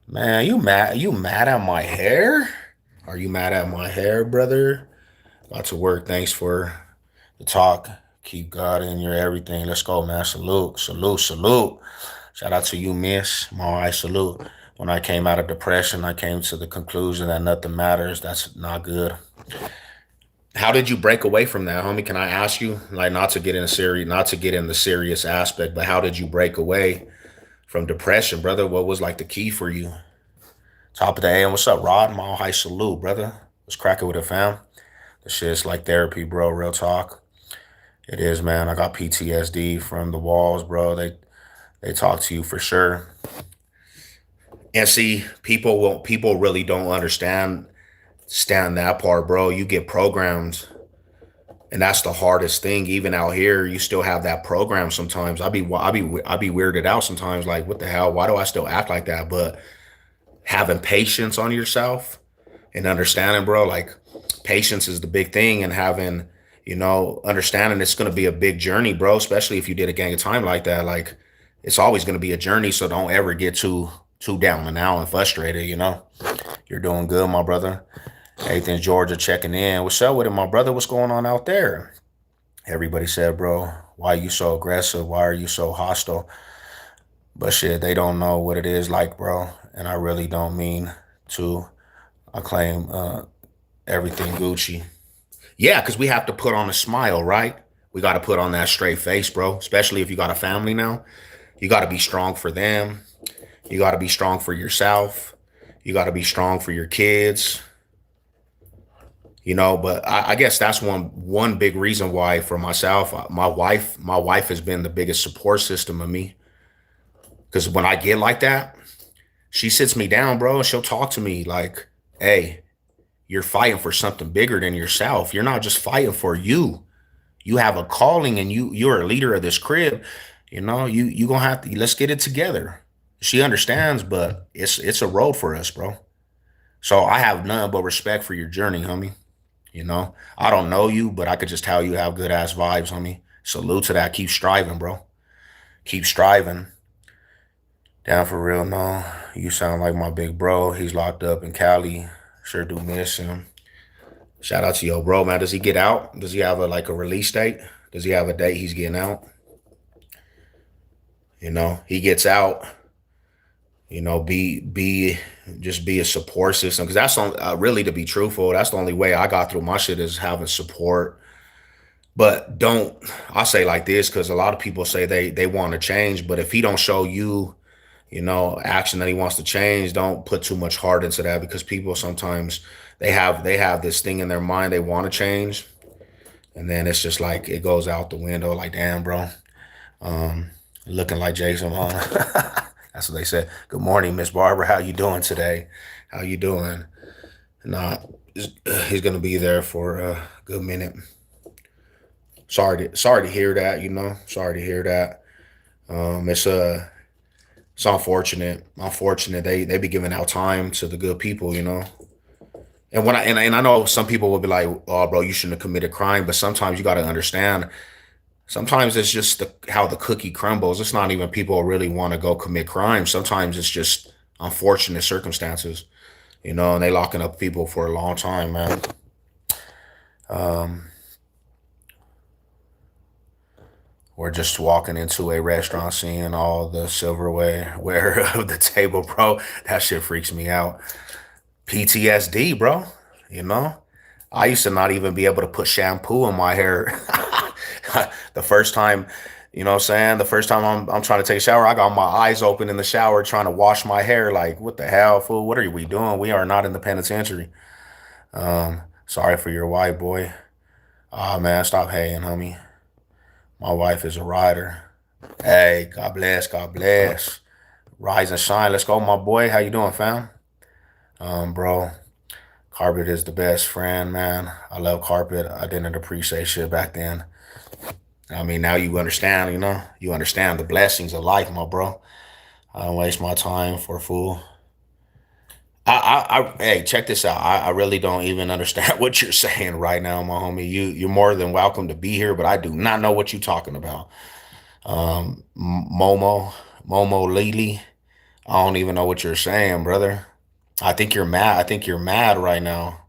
Man, you mad? You mad at my hair? Are you mad at my hair, brother? About to work. Thanks for the talk. Keep God in your everything. Let's go, man. Salute, salute, salute. Shout out to you, miss. My salute. When I came out of depression, I came to the conclusion that nothing matters. That's not good. How did you break away from that, homie? Can I ask you, like, not to get in the serious aspect, but how did you break away from depression, brother? What was like the key for you? Top of the AM. What's up, Rod? My high salute, brother. What's cracking with the fam? The shit's like therapy, bro. Real talk. It is, man. I got PTSD from the walls, bro. They talk to you for sure. And see, people really don't understand that part, bro. You get programmed, and that's the hardest thing. Even out here, you still have that program sometimes. I be weirded out sometimes, like, what the hell? Why do I still act like that? But having patience on yourself and understanding, bro, like patience is the big thing, and having, understanding it's going to be a big journey, bro, especially if you did a gang of time like that. Like, it's always going to be a journey. So don't ever get too down and out and frustrated. You're doing good, my brother. Nathan Georgia checking in. What's up with it, my brother? What's going on out there? Everybody said, bro, why are you so aggressive? Why are you so hostile? But shit, they don't know what it is like, bro. And I really don't mean to. I claim everything Gucci. Yeah, because we have to put on a smile, right? We got to put on that straight face, bro. Especially if you got a family now. You got to be strong for them. You got to be strong for yourself. You got to be strong for your kids. But I guess that's one big reason why for myself, my wife has been the biggest support system of me. Because when I get like that, she sits me down, bro, and she'll talk to me like, hey, you're fighting for something bigger than yourself. You're not just fighting for you. You have a calling, and you're a leader of this crib. You gonna have to, let's get it together. She understands, but it's a road for us, bro. So I have none but respect for your journey, homie. I don't know you, but I could just tell you have good ass vibes, homie. Salute to that. Keep striving, bro. Keep striving. Down for real, no. You sound like my big bro. He's locked up in Cali. Sure do miss him. Shout out to yo, bro, man. Does he get out? Does he have a release date? Does he have a date he's getting out? He gets out. Be just be a support system, because really, to be truthful, that's the only way I got through my shit is having support. But don't I say like this, because a lot of people say they want to change, but if he don't show you, action that he wants to change, don't put too much heart into that, because people sometimes they have this thing in their mind they want to change, and then it's just like it goes out the window. Like, damn, bro, um, looking like Jason, huh? That's what they said. Good morning, Miss Barbara. How you doing today? How you doing? Nah, he's gonna be there for a good minute. Sorry to hear that. Sorry to hear that. It's unfortunate. Unfortunate. They be giving out time to the good people. And I know some people will be like, "Oh, bro, you shouldn't have committed crime." But sometimes you got to understand. Sometimes it's just how the cookie crumbles. It's not even people really want to go commit crime. Sometimes it's just unfortunate circumstances. And they locking up people for a long time, man. Um, we're just walking into a restaurant, seeing all the silverware of the table, bro. That shit freaks me out. PTSD, bro. You know, I used to not even be able to put shampoo in my hair. The first time, you know what I'm saying? The first time I'm trying to take a shower, I got my eyes open in the shower trying to wash my hair. Like, what the hell, fool? What are we doing? We are not in the penitentiary. Sorry for your wife, boy. Ah, man, stop hating, homie. My wife is a rider. Hey, God bless, God bless. Rise and shine. Let's go, my boy. How you doing, fam? Bro, Carpet is the best friend, man. I love Carpet. I didn't appreciate shit back then. I mean, now you understand, you know? You understand the blessings of life, my bro. I don't waste my time for a fool. Hey, check this out. I really don't even understand what you're saying right now, my homie. You're more than welcome to be here, but I do not know what you're talking about. Momo, Momo Lily. I don't even know what you're saying, brother. I think you're mad. I think you're mad right now.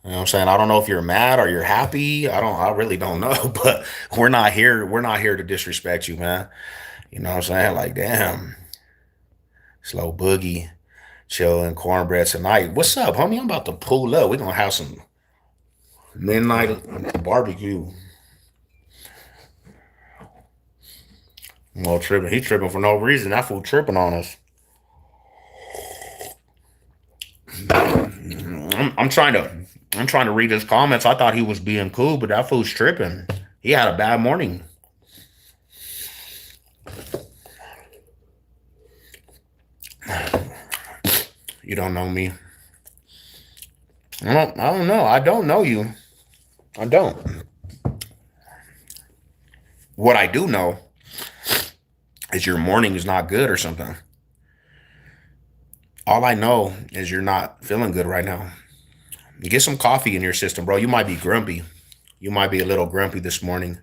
You know what I'm saying? I don't know if you're mad or you're happy. I really don't know, but we're not here to disrespect you, man. You know what I'm saying? Like, damn, slow boogie, chill and cornbread tonight. What's up, homie? I'm about to pull up. We're gonna have some midnight barbecue. Well, tripping. He tripping for no reason. That fool tripping on us. I'm trying to read his comments. I thought he was being cool, but that fool's tripping. He had a bad morning. You don't know me. I don't know. I don't know you. I don't. What I do know is your morning is not good or something. All I know is you're not feeling good right now. Get some coffee in your system, bro. You might be grumpy. You might be a little grumpy this morning.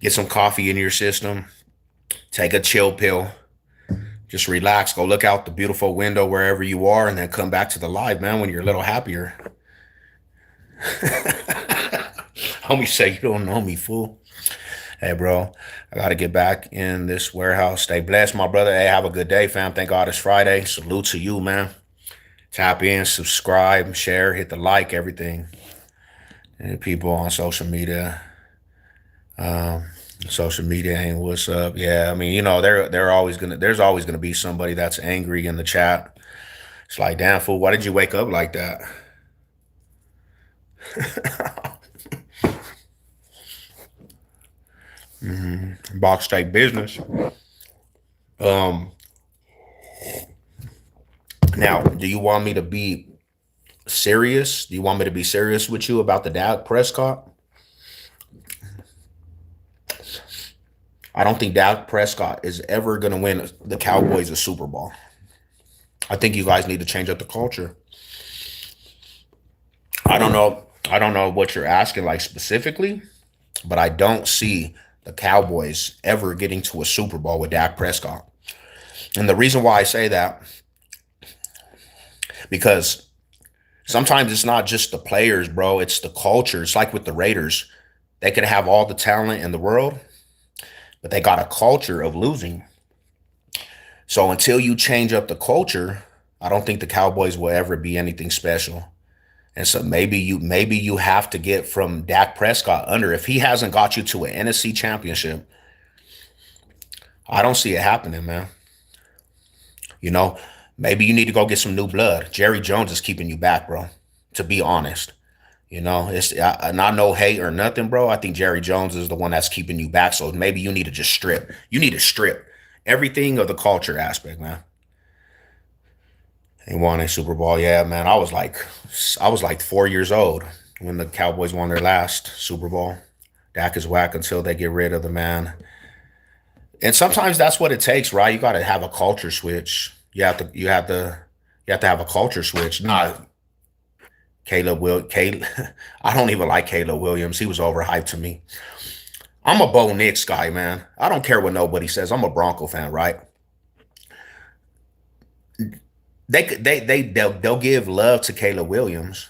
Get some coffee in your system. Take a chill pill. Just relax. Go look out the beautiful window wherever you are, and then come back to the live, man, when you're a little happier. Homie say you don't know me, fool. Hey, bro, I got to get back in this warehouse. Stay blessed, my brother. Hey, have a good day, fam. Thank God it's Friday. Salute to you, man. Tap in, subscribe, share, hit the like, everything. And people on social media. Um, Social media ain't what's up. Yeah, I mean, you know, there's always gonna be somebody that's angry in the chat. It's like, damn fool, why did you wake up like that? Box type business. Um, Now, do you want me to be serious? Do you want me to be serious with you about the Dak Prescott? I don't think Dak Prescott is ever going to win the Cowboys a Super Bowl. I think you guys need to change up the culture. I don't know. I don't know what you're asking like specifically, but I don't see the Cowboys ever getting to a Super Bowl with Dak Prescott. And the reason why I say that, because sometimes it's not just the players, bro. It's the culture. It's like with the Raiders. They could have all the talent in the world, but they got a culture of losing. So until you change up the culture, I don't think the Cowboys will ever be anything special. And so maybe you have to get from Dak Prescott under. If he hasn't got you to an NFC championship, I don't see it happening, man. You know, maybe you need to go get some new blood. Jerry Jones is keeping you back, bro. To be honest, you know, it's not no hate or nothing, bro. I think Jerry Jones is the one that's keeping you back. So maybe you need to just strip. You need to strip everything of the culture aspect, man. They won a Super Bowl, yeah, man. I was like 4 years old when the Cowboys won their last Super Bowl. Dak is whack until they get rid of the man. And sometimes that's what it takes, right? You got to have a culture switch. You have to have a culture switch. Nah, Caleb, I don't even like Caleb Williams. He was overhyped to me. I'm a Bo Nix guy, man. I don't care what nobody says. I'm a Bronco fan, right? They'll give love to Caleb Williams,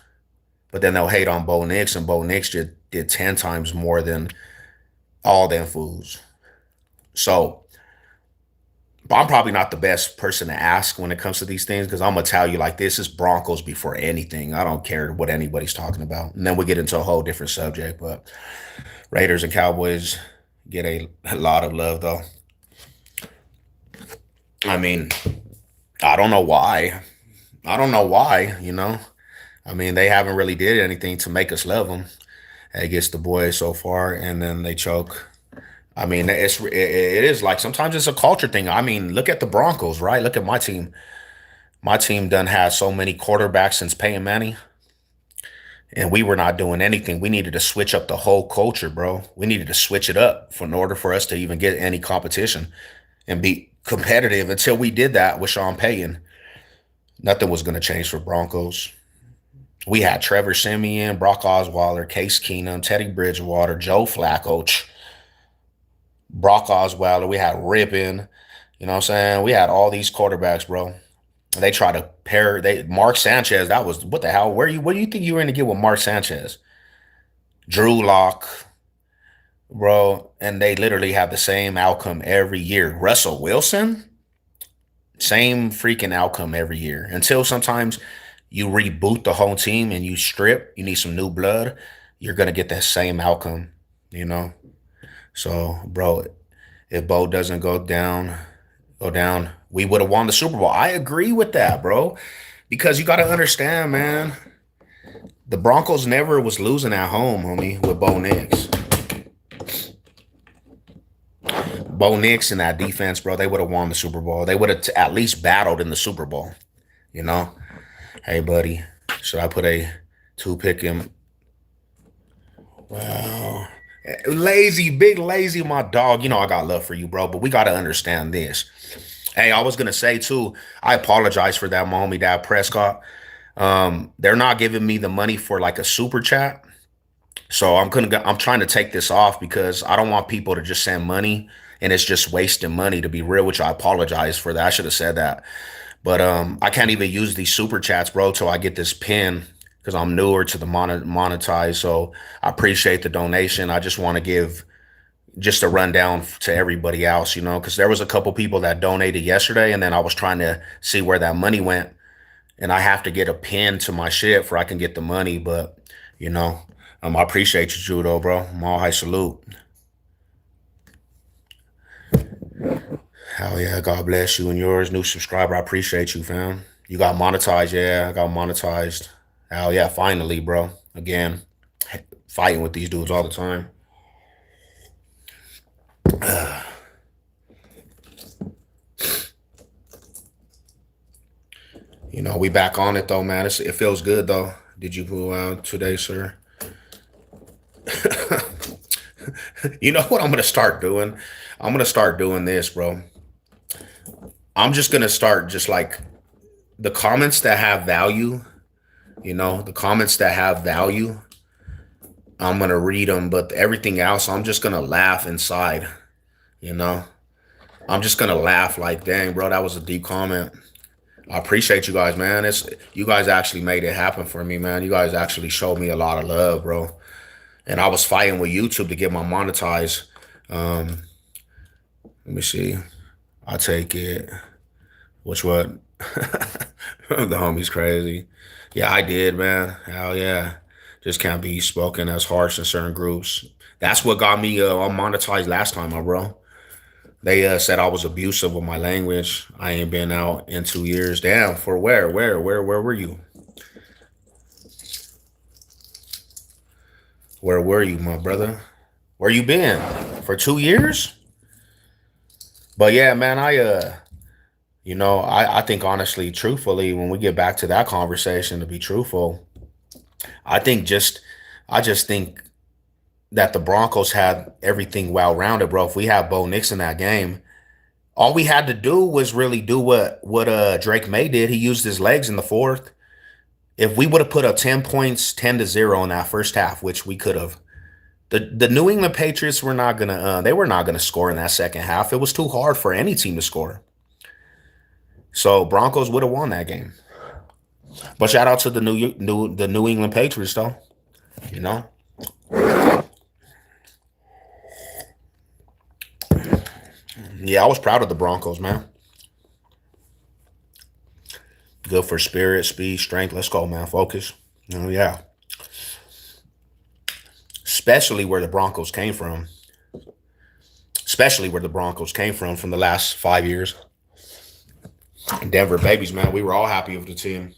but then they'll hate on Bo Nix, and Bo Nix just did 10 times more than all them fools. So But I'm probably not the best person to ask when it comes to these things because I'm gonna tell you like this is Broncos before anything. I don't care what anybody's talking about. And then we get into a whole different subject. But Raiders and Cowboys get a lot of love though. I mean, I don't know why. I don't know why, you know. I mean, they haven't really did anything to make us love them against the boys so far, and then they choke. I mean, it is like sometimes it's a culture thing. I mean, look at the Broncos, right? Look at my team. My team done has so many quarterbacks since Peyton Manning, and we were not doing anything. We needed to switch up the whole culture, bro. We needed to switch it up in order for us to even get any competition and be competitive. Until we did that with Sean Payton, nothing was going to change for Broncos. We had Trevor Simeon, Brock Osweiler, Case Keenum, Teddy Bridgewater, Joe Flacco, Brock Osweiler. We had Rippin. You know what I'm saying? We had all these quarterbacks, bro. They try to pair they Mark Sanchez. That was what the hell? What do you think you were going to get with Mark Sanchez? Drew Lock, bro, and they literally have the same outcome every year. Russell Wilson, same freaking outcome every year. Until sometimes you reboot the whole team and you strip, you need some new blood, you're gonna get that same outcome, you know. So, bro, if Bo doesn't go down, we would have won the Super Bowl. I agree with that, bro. Because you gotta understand, man, the Broncos never was losing at home, homie, with Bo Nix. Bo Nix and that defense, bro, they would have won the Super Bowl. They would have at least battled in the Super Bowl, you know? Hey, buddy, should I put a two pick him? Wow. Lazy, big lazy, my dog. You know I got love for you, bro, but we got to understand this. Hey, I was going to say, too, I apologize for that, my homie, Dad Prescott. They're not giving me the money for like a super chat. So I'm trying to take this off because I don't want people to just send money and it's just wasting money. To be real, which I apologize for that. I should have said that. But I can't even use these super chats, bro, till I get this pin because I'm newer to the monetize. So I appreciate the donation. I just want to give just a rundown to everybody else, you know, because there was a couple people that donated yesterday, and then I was trying to see where that money went, and I have to get a pin to my shit for I can get the money. But you know, I appreciate you, Judo, bro. Mall high salute. Hell yeah, God bless you and yours. New subscriber, I appreciate you, fam. You got monetized, yeah. I got monetized. Hell yeah, finally, bro. Again, fighting with these dudes all the time. You know, we back on it though, man. It feels good though. Did you pull out today, sir? You know what I'm gonna start doing? I'm gonna start doing this, bro. I'm just gonna start just like the comments that have value, you know, the comments that have value. I'm gonna read them, but everything else, I'm just gonna laugh inside, you know. I'm just gonna laugh like, dang, bro, that was a deep comment. I appreciate you guys, man. It's you guys actually made it happen for me, man. You guys actually showed me a lot of love, bro. And I was fighting with YouTube to get my monetize. Um, Let me see. I take it. Which one? The homie's crazy. Yeah, I did, man. Hell yeah. Just can't be spoken as harsh in certain groups. That's what got me monetized last time, my bro. They said I was abusive with my language. I ain't been out in 2 years. Damn, for where? Where were you? Where were you, my brother? Where you been? For 2 years? But yeah, man, I think honestly, truthfully, when we get back to that conversation, to be truthful, I think just I just think that the Broncos had everything well rounded, bro. If we had Bo Nix in that game, all we had to do was really do what Drake May did. He used his legs in the fourth. If we would have put up 10 points, 10-0 in that first half, which we could have, the New England Patriots were not gonna they were not gonna score in that second half. It was too hard for any team to score. So Broncos would have won that game. But shout out to the New England Patriots though. You know, yeah, I was proud of the Broncos, man. Good for spirit, speed, strength. Let's go, man. Focus. Oh yeah. Especially where the Broncos came from. Especially where the Broncos came from the last 5 years. Denver babies, man. We were all happy with the team.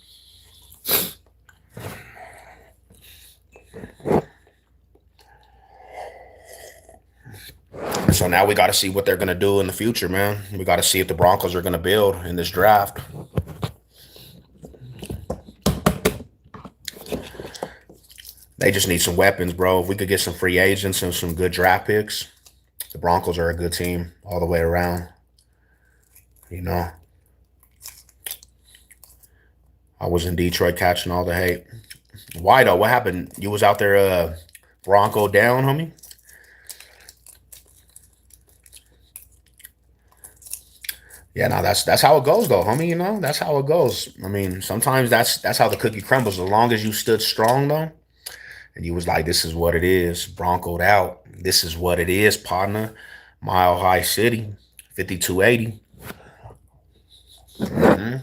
So now we got to see what they're going to do in the future, man. We got to see if the Broncos are going to build in this draft. They just need some weapons, bro. If we could get some free agents and some good draft picks, the Broncos are a good team all the way around. You know, I was in Detroit catching all the hate. Why though? What happened? You was out there, Bronco down, homie. Yeah, no, that's how it goes though, homie. You know, that's how it goes. I mean, sometimes that's how the cookie crumbles. As long as you stood strong though, and you was like, this is what it is, Broncoed out. This is what it is, partner. Mile High City, 5280. Mm-hmm.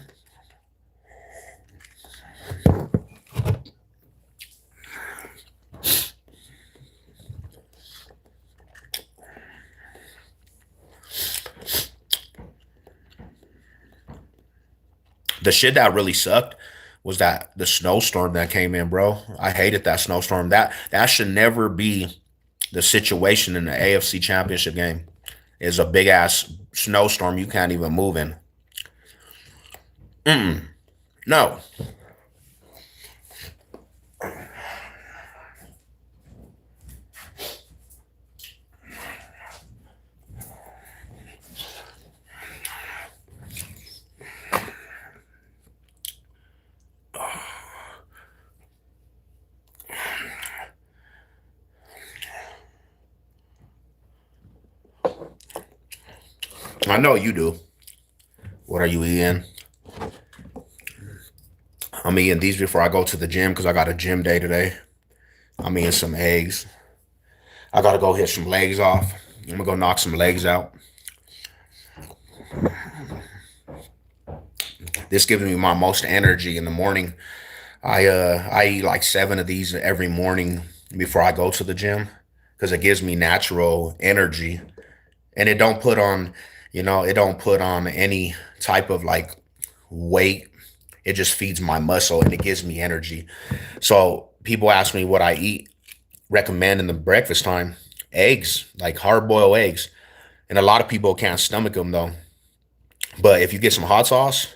The shit that really sucked was that the snowstorm that came in, bro. I hated that snowstorm. That should never be the situation in the AFC Championship game. Is a big ass snowstorm you can't even move in. Mm-mm. No, I know you do. What are you eating? I'm eating these before I go to the gym because I got a gym day today. I'm eating some eggs. I gotta go hit some legs off. I'm gonna go knock some legs out. This gives me my most energy in the morning. I eat like 7 of these every morning before I go to the gym because it gives me natural energy and it don't put on, it don't put on any type of like weight. It just feeds my muscle and it gives me energy. So people ask me what I eat, recommend in the breakfast time, eggs, like hard boiled eggs. And a lot of people can't stomach them though. But if you get some hot sauce,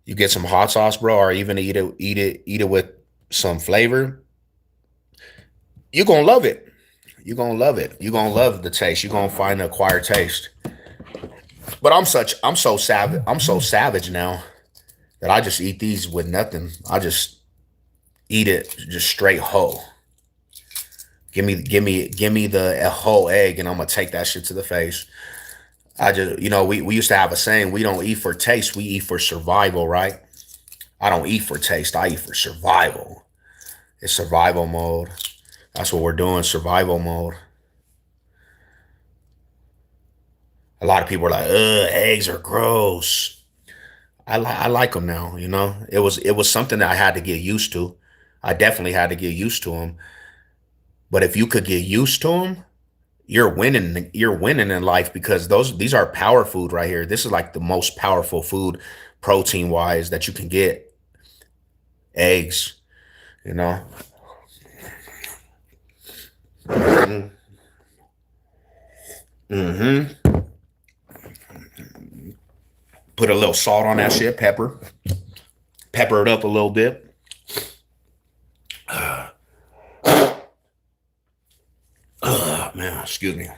you get some hot sauce, bro, or even eat it with some flavor, you're gonna love it. You're gonna love it. You're gonna love the taste. You're gonna find the acquired taste. But I'm so savage now that I just eat these with nothing. I just eat it just straight whole. Give me the a whole egg, and I'm gonna take that shit to the face. I just, we used to have a saying: we don't eat for taste, we eat for survival, right? I don't eat for taste, I eat for survival. It's survival mode. That's what we're doing, survival mode. A lot of people are like, ugh, eggs are gross. I like them now, It was something that I had to get used to. I definitely had to get used to them. But if you could get used to them, you're winning. You're winning in life because these are power food right here. This is like the most powerful food, protein wise, that you can get. Eggs, you know. Mm-hmm. Put a little salt on that shit, pepper it up a little bit. Man, excuse me.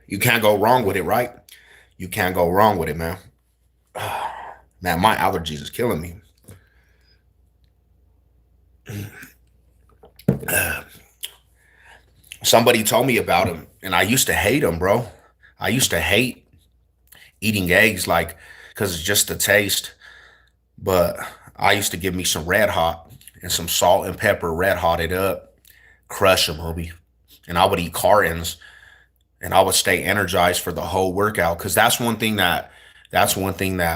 You can't go wrong with it, right? You can't go wrong with it, man. Man, my allergies is killing me. Somebody told me about him, and I used to hate him, bro. I used to hate eating eggs, like, because it's just the taste. But I used to give me some red hot, and some salt and pepper, red hotted up, crush them, homie. And I would eat cartons, and I would stay energized for the whole workout. Cause that's one thing that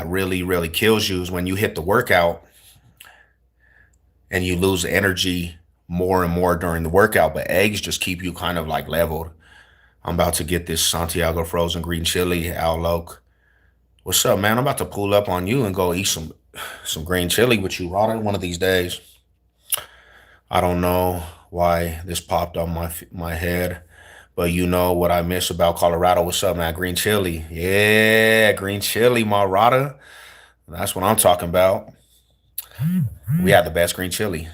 really, really kills you is when you hit the workout and you lose energy more and more during the workout. But eggs just keep you kind of like leveled. I'm about to get this Santiago frozen green chili, Al Loc. What's up, man? I'm about to pull up on you and go eat some green chili with you, Rada, one of these days. I don't know why this popped on my head, but you know what I miss about Colorado. What's up, man? Green chili. Yeah, green chili, my Rada. That's what I'm talking about. We had the best green chili.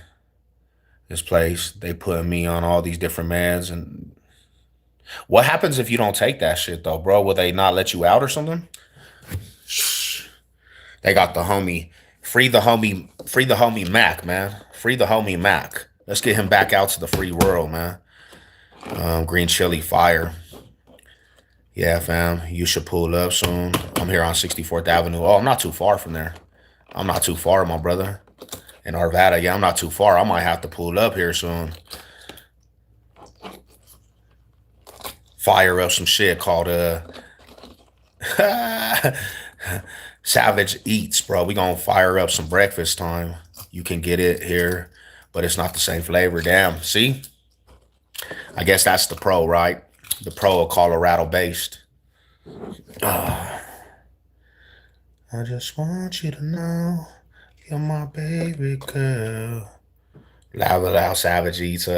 This place, they put me on all these different meds. And what happens if you don't take that shit though, bro? Will they not let you out or something? They got the homie, free the homie Mac, man. Free the homie Mac. Let's get him back out to the free world, man. Green chili fire. Yeah, fam. You should pull up soon. I'm here on 64th Avenue. Oh, I'm not too far from there. I'm not too far, my brother. In Arvada, yeah, I'm not too far. I might have to pull up here soon. Fire up some shit called Savage Eats, bro. We gonna fire up some breakfast time. You can get it here, but it's not the same flavor. Damn. See? I guess that's the pro, right? The pro of Colorado based. I just want you to know you're my baby girl. Loud, loud, Savage Eats.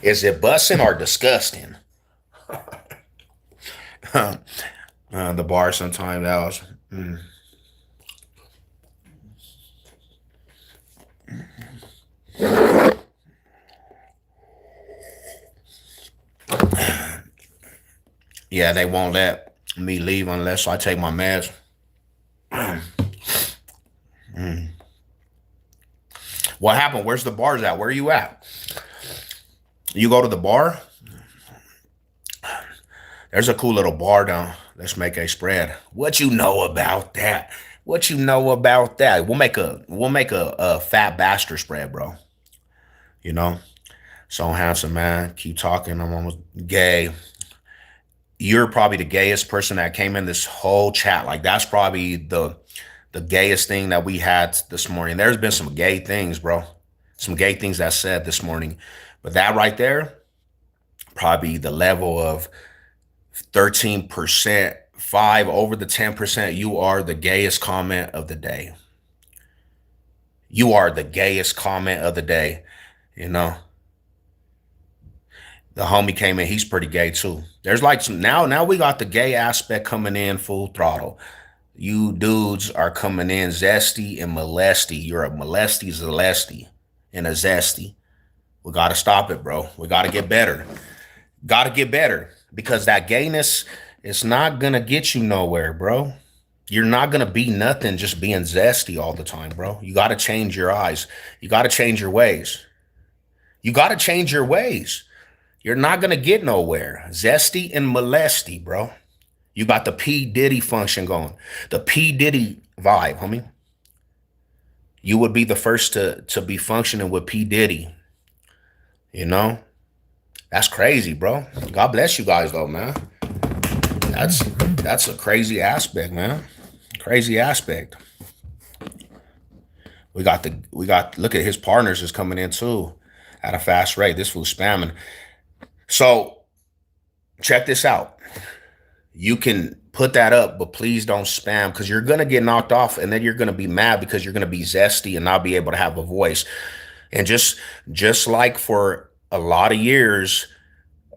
Is it bussin' or disgusting? The bar sometimes that was. Yeah, they won't let me leave unless I take my meds. What happened? Where's the bars at? Where are you at? You go to the bar? There's a cool little bar down. Let's make a spread. What you know about that? What you know about that? We'll make a fat bastard spread, bro. You know? So handsome, man. Keep talking. I'm almost gay. You're probably the gayest person that came in this whole chat. Like that's probably the gayest thing that we had this morning. There's been some gay things, bro. Some gay things that said this morning. But that right there, probably the level of 13%, 5 over the 10%. You are the gayest comment of the day. You are the gayest comment of the day. You know, the homie came in. He's pretty gay too. There's like some now we got the gay aspect coming in full throttle. You dudes are coming in zesty and molesty. You're a molesty, zalesty, and a zesty. We got to stop it, bro. We got to get better. Got to get better because that gayness is not going to get you nowhere, bro. You're not going to be nothing just being zesty all the time, bro. You got to change your eyes. You got to change your ways. You got to change your ways. You're not going to get nowhere. Zesty and molesty, bro. You got the P. Diddy function going. The P. Diddy vibe, homie. You would be the first to be functioning with P. Diddy. You know? That's crazy, bro. God bless you guys, though, man. That's a crazy aspect, man. Crazy aspect. We got look at his partners is coming in too at a fast rate. This fool's spamming. So check this out. You can put that up, but please don't spam because you're gonna get knocked off and then you're gonna be mad because you're gonna be zesty and not be able to have a voice. And just like for a lot of years,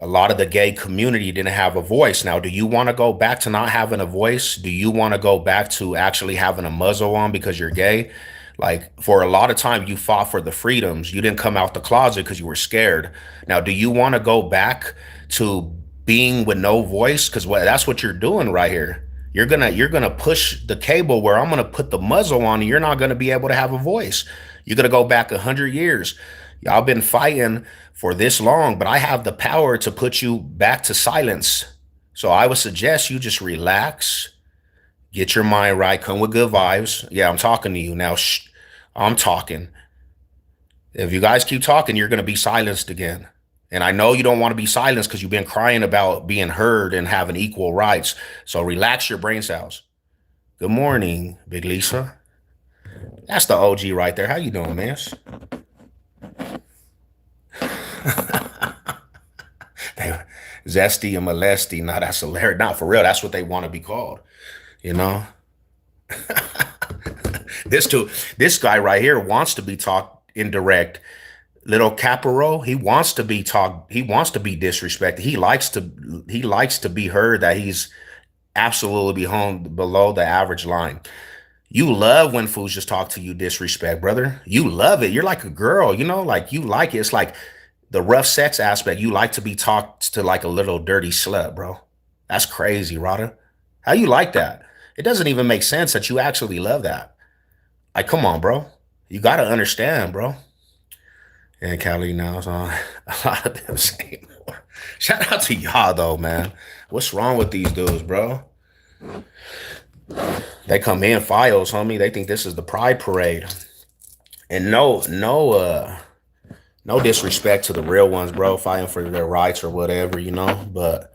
a lot of the gay community didn't have a voice. Now, do you want to go back to not having a voice? Do you want to go back to actually having a muzzle on because you're gay? Like for a lot of time, you fought for the freedoms. You didn't come out the closet because you were scared. Now, do you want to go back to being with no voice? Because that's what you're doing right here. You're gonna push the cable where I'm gonna put the muzzle on, and you're not gonna be able to have a voice. You're gonna go back 100 years. Y'all been fighting for this long, but I have the power to put you back to silence. So I would suggest you just relax, get your mind right, come with good vibes. Yeah, I'm talking to you now. Shh, I'm talking. If you guys keep talking, you're going to be silenced again. And I know you don't want to be silenced because you've been crying about being heard and having equal rights. So relax your brain cells. Good morning, Big Lisa. That's the OG right there. How you doing, man? They, Zesty and Molesty. Now that's hilarious. Not for real. That's what they want to be called. You know, this too. This guy right here wants to be talked indirect. Little Caparo, he wants to be talked. He wants to be disrespected. He likes to. He likes to be heard that he's absolutely below the average line. You love when fools just talk to you disrespect, brother. You love it. You're like a girl, like you like it. It's like the rough sex aspect. You like to be talked to like a little dirty slut, bro. That's crazy, Rada. How you like that? It doesn't even make sense that you actually love that. Like, come on, bro. You got to understand, bro. And Cali now, so a lot of them saying more. Shout out to y'all though, man. What's wrong with these dudes, bro? They come in files, homie. They think this is the pride parade. And no disrespect to the real ones, bro, fighting for their rights or whatever. But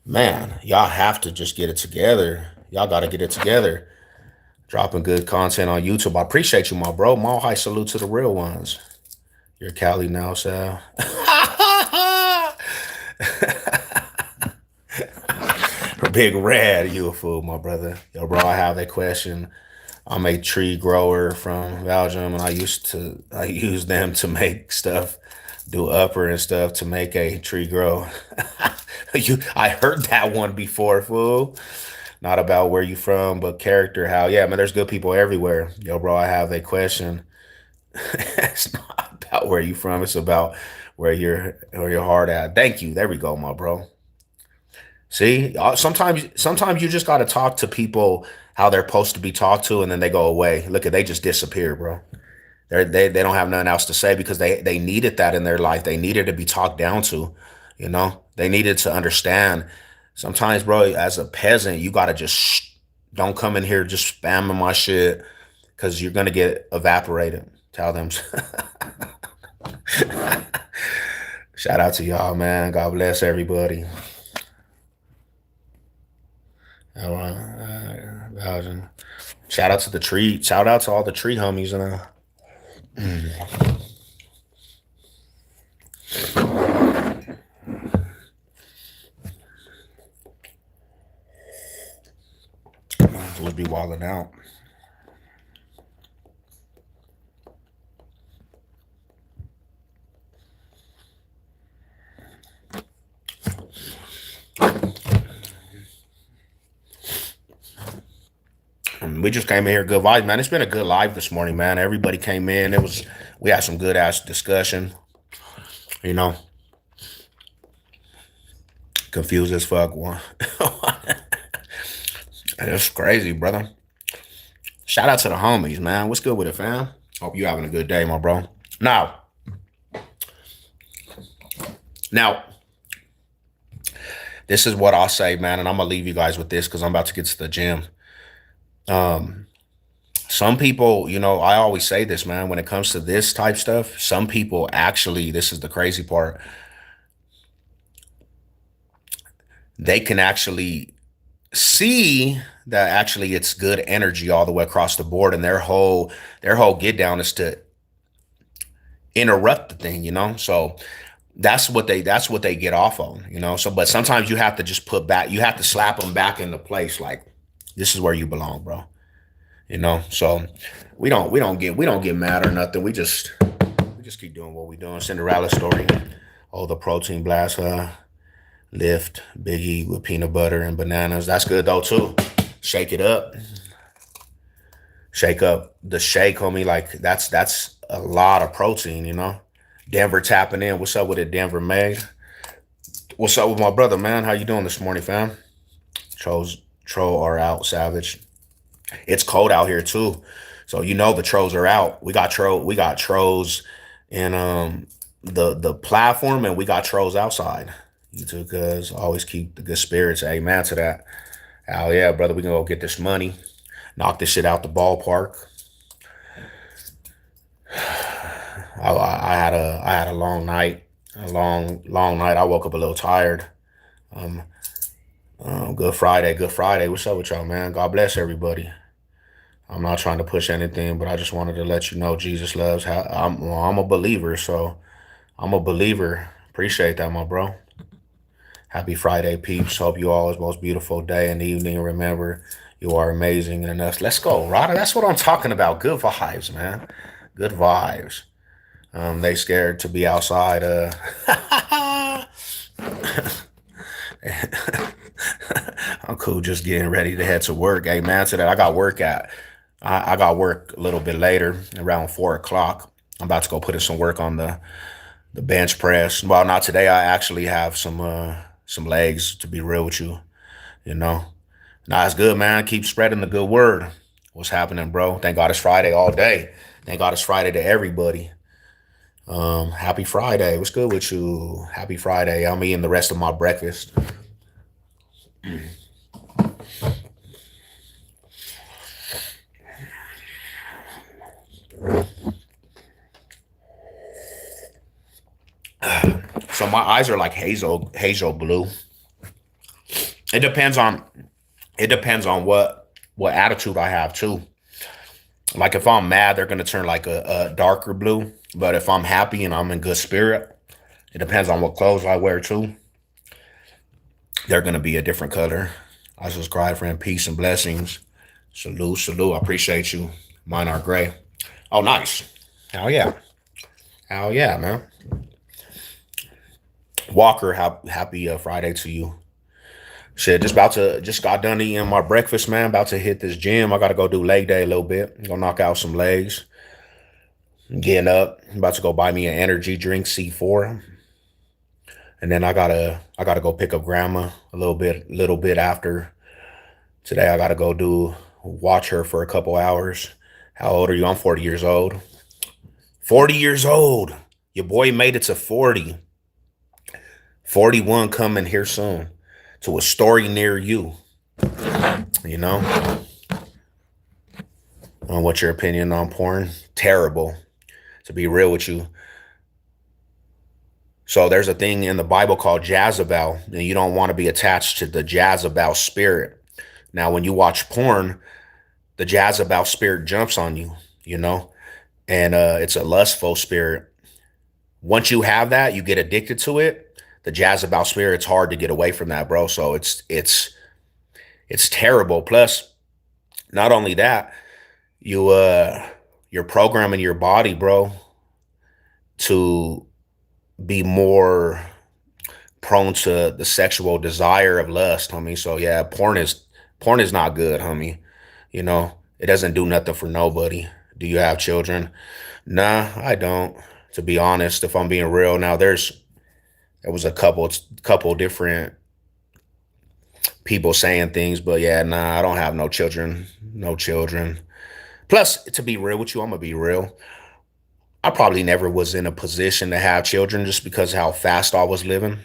man, y'all have to just get it together. Y'all got to get it together. Dropping good content on YouTube. I appreciate you, my bro. Mall high salute to the real ones. You're Cali now, Sal. Big Red, you a fool, my brother. Yo, bro, I have a question. I'm a tree grower from Belgium, and I use them to make stuff, do upper and stuff to make a tree grow. I heard that one before, fool. Not about where you from, but character. How? Yeah, man. There's good people everywhere. Yo, bro, I have a question. It's not about where you from. It's about where your heart at. Thank you. There we go, my bro. See, sometimes you just got to talk to people how they're supposed to be talked to, and then they go away. Look at they just disappear, bro. They don't have nothing else to say because they needed that in their life. They needed to be talked down to, They needed to understand. Sometimes, bro, as a peasant, you gotta just don't come in here just spamming my shit because you're gonna get evaporated. Tell them. Shout out to y'all, man. God bless everybody. Belgium. Shout out to the tree. Shout out to all the tree homies and we'll be walling out. We just came in here, good vibes, man. It's been a good live this morning, man. Everybody came in. We had some good ass discussion. You know, confused as fuck. One, it's crazy, brother. Shout out to the homies, man. What's good with it, fam? Hope you having a good day, my bro. Now, this is what I'll say, man, and I'm gonna leave you guys with this because I'm about to get to the gym. Um, some people, I always say this, man, when it comes to this type stuff, some people actually, this is the crazy part, they can actually see that actually it's good energy all the way across the board, and their whole get down is to interrupt the thing. So that's what they get off on. So but sometimes you have to just you have to slap them back into place, like this is where you belong, bro. So we don't get mad or nothing. We just keep doing what we doing. Cinderella story. Oh, the protein blast, lift Biggie with peanut butter and bananas. That's good though too. Shake it up. Shake up the shake, homie. Like that's a lot of protein. Denver tapping in. What's up with it, Denver May? What's up with my brother, man? How you doing this morning, fam? Troll are out, Savage. It's cold out here too. So the trolls are out. We got trolls in the platform, and we got trolls outside. You too, cuz always keep the good spirits. Amen to that. Hell yeah, brother. We can go get this money. Knock this shit out the ballpark. I had a long night, a long night. I woke up a little tired. Um, Good Friday, Good Friday. What's up with y'all, man? God bless everybody. I'm not trying to push anything, but I just wanted to let you know Jesus loves. How I'm a believer, so I'm a believer. Appreciate that, my bro. Happy Friday, peeps. Hope you all has most beautiful day and evening. Remember, you are amazing and enough. Let's go, Rada. That's what I'm talking about. Good vibes, man. Good vibes. They scared to be outside. I'm cool, just getting ready to head to work. Hey, man, today I got work at. I got work a little bit later, around 4 o'clock. I'm about to go put in some work on the bench press. Well, not today. I actually have some legs. To be real with you, you know. Nah, it's good, man. Keep spreading the good word. What's happening, bro? Thank God it's Friday all day. Thank God it's Friday to everybody. Happy Friday. What's good with you? Happy Friday. I'm eating the rest of my breakfast. So my eyes are like hazel blue. It depends on it depends on what attitude I have too. Like if I'm mad, they're gonna turn like a darker blue. But if I'm happy and I'm in good spirit, it depends on what clothes I wear too. They're gonna be a different color. I subscribe, friend. Peace and blessings. Salute, salute. I appreciate you. Mine are gray. Oh, nice. Hell yeah. Hell yeah, man. Walker, happy Friday to you. Shit, just got done eating my breakfast, man. About to hit this gym. I gotta go do leg day a little bit. Go knock out some legs. Getting up. I'm about to go buy me an energy drink, C4. And then I gotta go pick up grandma a little bit after. Today I gotta go watch her for a couple hours. How old are you? I'm 40 years old. 40 years old. Your boy made it to 40. 41 coming here soon to a story near you. You know, what's your opinion on porn? Terrible, to be real with you. So there's a thing in the Bible called Jezebel, and you don't want to be attached to the Jezebel spirit. Now, when you watch porn, the Jezebel spirit jumps on you, you know, and it's a lustful spirit. Once you have that, you get addicted to it. The Jezebel spirit's hard to get away from that, bro. So it's terrible. Plus, not only that, you you're programming your body, bro, to be more prone to the sexual desire of lust, homie. So yeah, porn is not good, homie. You know, it doesn't do nothing for nobody. Do you have children? Nah, I don't. To be honest, if I'm being real, now there was a couple different people saying things, but yeah, nah, I don't have no children. No children. Plus, to be real with you, I'm gonna be real. I probably never was in a position to have children just because how fast I was living.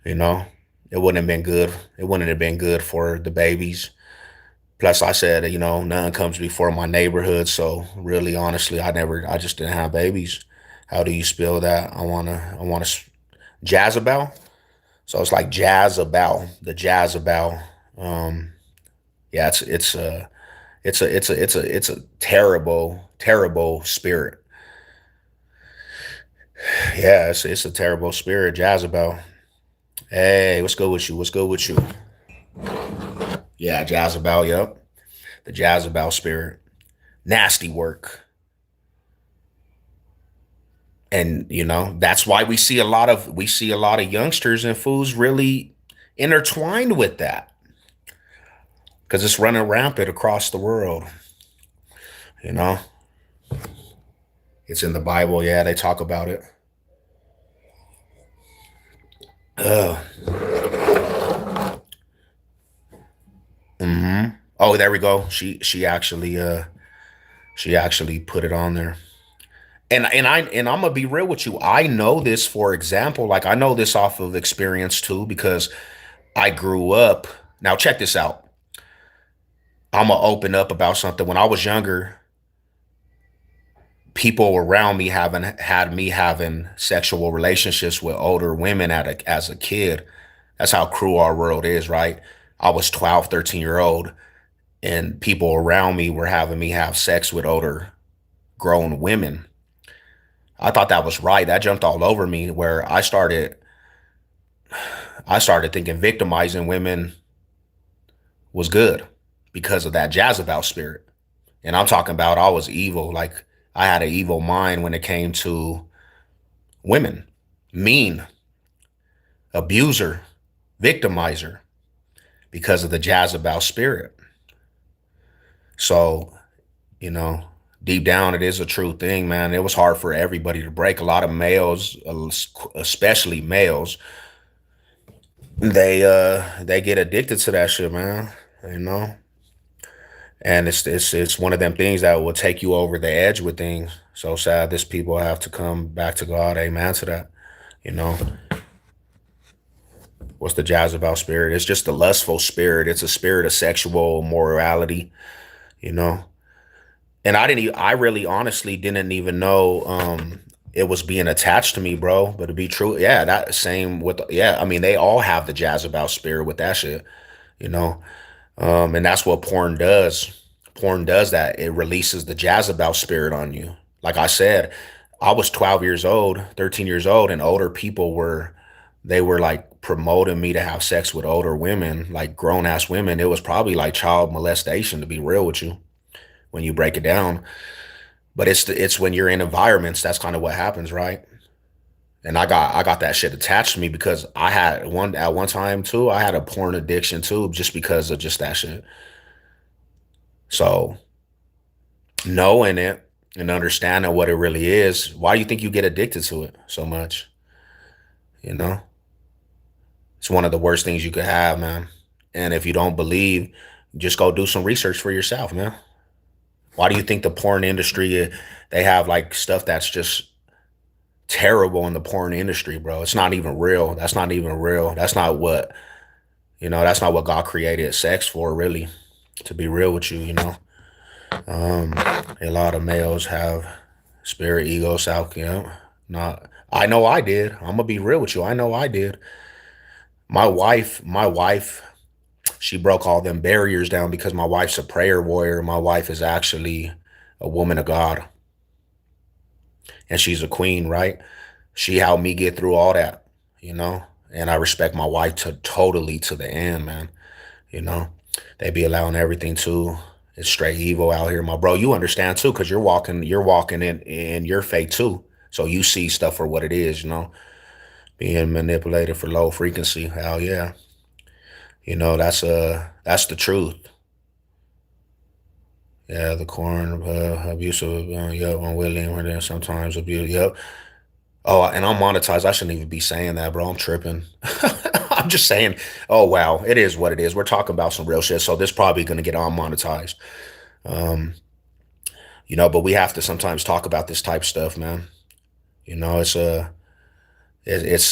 You know, it wouldn't have been good. It wouldn't have been good for the babies. Plus, I said, none comes before my neighborhood. So, really, honestly, I just didn't have babies. How do you spell that? I wanna, Jezebel. So it's like Jezebel, the Jezebel. Um, yeah, it's a terrible, terrible spirit. Yeah, it's a terrible spirit, Jezebel. Hey, what's good with you? What's good with you? Yeah, Jezebel. Yep, the Jezebel spirit. Nasty work. And that's why we see a lot of youngsters and fools really intertwined with that because it's running rampant across the world. You know, it's in the Bible. Yeah, they talk about it. Ugh. Hmm. Oh, there we go. She actually put it on there. And I'm gonna be real with you. I know this, for example, like I know this off of experience too, because I grew up. Now check this out. I'm gonna open up about something. When I was younger, people around me having had me having sexual relationships with older women as a kid. That's how cruel our world is, right? I was 12, 13-year old, and people around me were having me have sex with older grown women. I thought that was right. That jumped all over me where I started thinking victimizing women was good because of that Jezebel spirit. And I'm talking about I was evil. Like I had an evil mind when it came to women, mean, abuser, victimizer because of the Jezebel spirit. So, you know, deep down, it is a true thing, man. It was hard for everybody to break. A lot of males, especially males, they get addicted to that shit, man. You know, and it's one of them things that will take you over the edge with things. So sad, this people have to come back to God. Amen to that. You know, what's the jazz about spirit? It's just a lustful spirit. It's a spirit of sexual morality. You know, and I really honestly didn't even know it was being attached to me, bro. But to be true, yeah, that same with yeah. I mean, they all have the jazz about spirit with that shit. You know, and that's what porn does. Porn does that. It releases the Jezebel spirit on you. Like I said, I was 12 years old, 13 years old, and older people were like promoting me to have sex with older women, like grown ass women. It was probably like child molestation, to be real with you, when you break it down. But it's when you're in environments, that's kind of what happens, right? And I got that shit attached to me because I had one at one time too. I had a porn addiction too, just because of just that shit. So knowing it and understanding what it really is, why do you think you get addicted to it so much? You know, it's one of the worst things you could have, man. And if you don't believe, just go do some research for yourself, man. Why do you think the porn industry, they have like stuff that's just terrible in the porn industry, bro? It's not even real. That's not even real. That's not what God created sex for, really, to be real with you, you know. A lot of males have spirit, ego, self, not, I know I did. I'm gonna be real with you. I know I did. My wife, she broke all them barriers down because my wife's a prayer warrior. My wife is actually a woman of God and she's a queen, right? She helped me get through all that, you know, and I respect my wife to totally to the end, man. You know, they be allowing everything too. It's straight evil out here, my bro. You understand too, because you're walking in your faith too. So you see stuff for what it is, you know, being manipulated for low frequency. Hell yeah. That's the truth. Yeah, the corn, abusive, yep, unwilling, and then sometimes abuse, yep. Oh, and I'm monetized. I shouldn't even be saying that, bro. I'm tripping. I'm just saying, oh wow, it is what it is. We're talking about some real shit, so this probably gonna get unmonetized. Um, but we have to sometimes talk about this type stuff, man. It's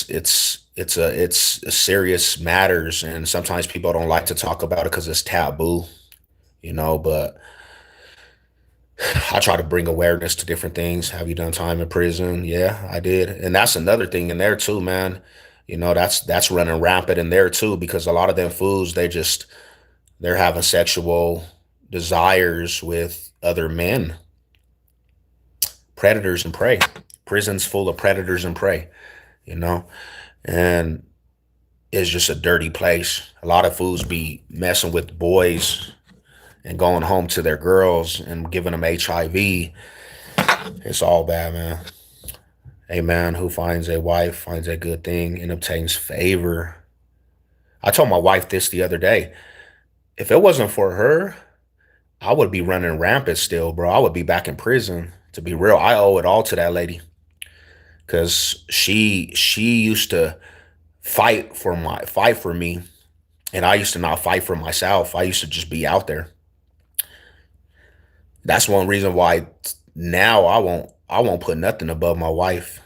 it's a serious matters, and sometimes people don't like to talk about it because it's taboo. But I try to bring awareness to different things. Have you done time in prison? Yeah, I did, and that's another thing in there too, man. That's running rampant in there too because a lot of them fools they're having sexual desires with other men, predators and prey. Prisons full of predators and prey, you know, and it's just a dirty place. A lot of fools be messing with boys and going home to their girls and giving them HIV. It's all bad, man. A man who finds a wife finds a good thing and obtains favor. I told my wife this the other day. If it wasn't for her, I would be running rampant still, bro. I would be back in prison. To be real, I owe it all to that lady because she used to fight for me, and I used to not fight for myself. I used to just be out there. That's one reason why now I won't put nothing above my wife.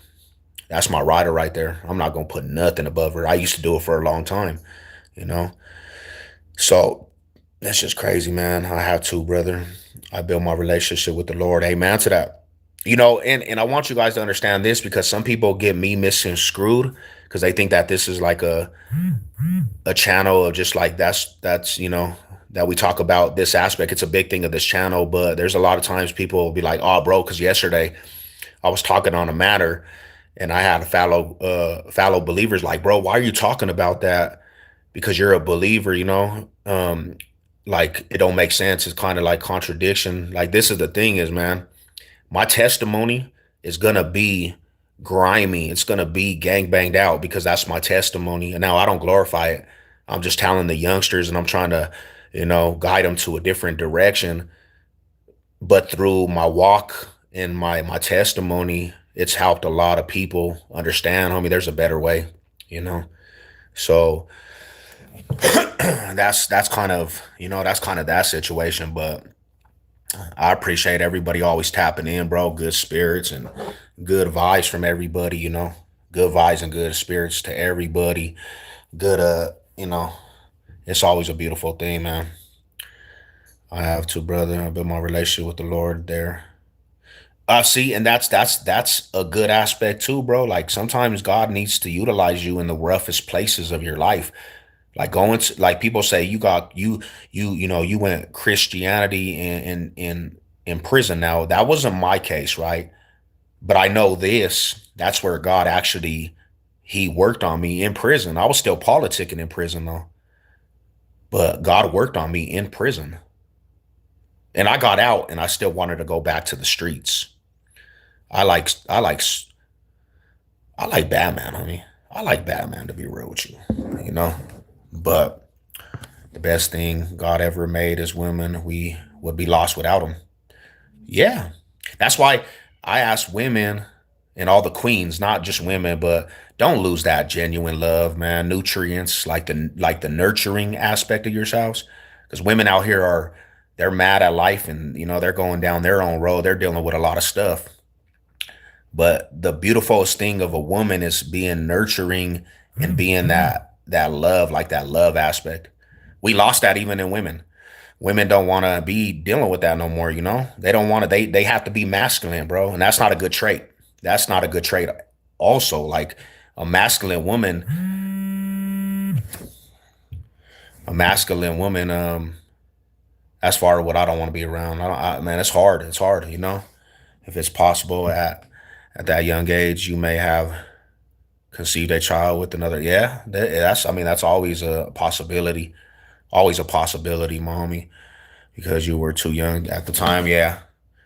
That's my rider right there. I'm not gonna put nothing above her. I used to do it for a long time, you know. So that's just crazy, man. I have to, brother. I built my relationship with the Lord. Amen to that. And I want you guys to understand this because some people get me misconstrued because they think that this is like a channel of just like that's that we talk about this aspect. It's a big thing of this channel, but there's a lot of times people will be like, "Oh, bro," because yesterday I was talking on a matter, and I had a fellow believers like, "Bro, why are you talking about that? Because you're a believer, like it don't make sense. It's kind of like contradiction. Like this is the thing is, man, my testimony is gonna be grimy. It's gonna be gang banged out because that's my testimony. And now I don't glorify it. I'm just telling the youngsters and I'm trying to, guide them to a different direction. But through my walk and my testimony, it's helped a lot of people understand, homie, there's a better way, you know. So that's kind of that's kind of that situation. But I appreciate everybody always tapping in, bro. Good spirits and good vibes from everybody, Good vibes and good spirits to everybody. Good it's always a beautiful thing, man. I have two brother. I built my relationship with the Lord there. See, and that's a good aspect too, bro. Like sometimes God needs to utilize you in the roughest places of your life. Like going to like people say you got you went Christianity in prison. Now that wasn't my case, right? But I know this. That's where God actually he worked on me in prison. I was still politicking in prison though, but God worked on me in prison. And I got out and I still wanted to go back to the streets. I like I like I like Batman, honey. I like Batman to be real with you, you know. But the best thing God ever made is women. We would be lost without them. Yeah. That's why I ask women and all the queens, not just women, but don't lose that genuine love, man. Nutrients, like the nurturing aspect of yourselves. Because women out here they're mad at life and they're going down their own road. They're dealing with a lot of stuff. But the beautifulest thing of a woman is being nurturing and being that love, like that love aspect. We lost that even in women. Women don't want to be dealing with that no more, They don't want to they have to be masculine, bro, and that's not a good trait. That's not a good trait. Also, like a masculine woman, a masculine woman that's far what I don't want to be around. Man, it's hard. It's hard, If it's possible at that young age you may have conceived a child with another. Yeah, that's I mean that's always a possibility, mommy, because you were too young at the time. Yeah,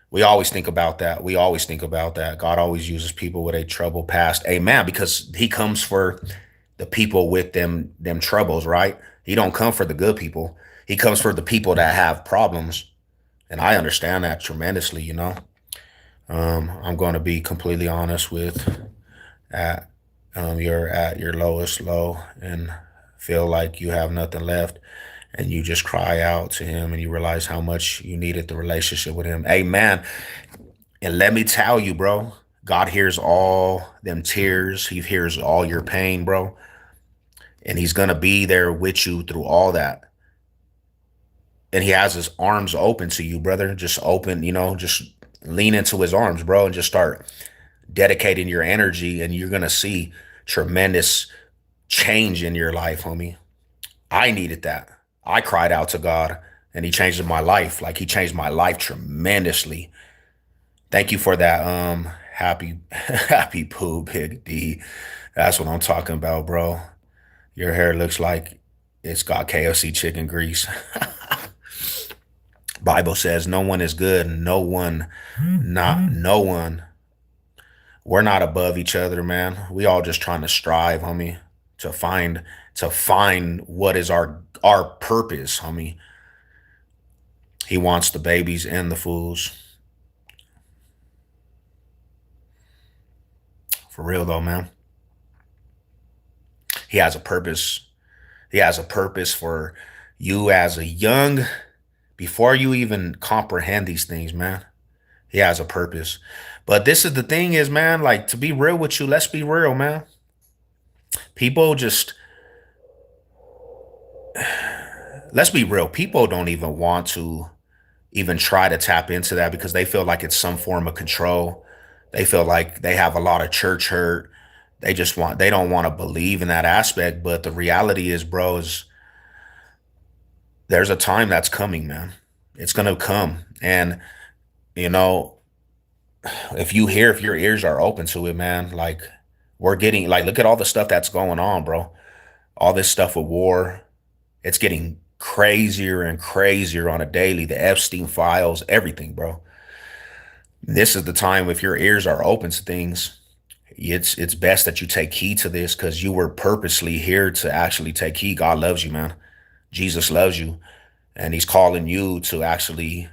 we always think about that. We always think about that. God always uses people with a troubled past. Amen. Because He comes for the people with them troubles, right? He don't come for the good people. He comes for the people that have problems, and I understand that tremendously. I'm going to be completely honest with at you're at your lowest low and feel like you have nothing left and you just cry out to him and you realize how much you needed the relationship with him. Amen. And let me tell you, bro, God hears all them tears. He hears all your pain, bro. And he's going to be there with you through all that. And he has his arms open to you, brother. Just open, just lean into his arms, bro, and just start dedicating your energy and you're going to see tremendous change in your life, homie. I needed that. I cried out to God and he changed my life. Like he changed my life tremendously. Thank you for that. Happy, happy poo, Big D. That's what I'm talking about, bro. Your hair looks like it's got KFC chicken grease. Bible says no one is good. No one, not no one. We're not above each other, man. We all just trying to strive, homie, to find what is our purpose, homie. He wants the babies and the fools. For real though, man. He has a purpose. He has a purpose for you as a young, before you even comprehend these things, man. He has a purpose. But this is the thing is, man, like to be real with you, let's be real, man. People just let's be real. People don't even want to even try to tap into that because they feel like it's some form of control. They feel like they have a lot of church hurt. They don't want to believe in that aspect. But the reality is, bro, is there's a time that's coming, man. It's gonna come. And you know, if your ears are open to it, man, like we're getting like look at all the stuff that's going on, bro. All this stuff with war. It's getting crazier and crazier on a daily. The Epstein files, everything, bro. This is the time if your ears are open to things, it's best that you take heed to this because you were purposely here to actually take heed. God loves you, man. Jesus loves you, and He's calling you to actually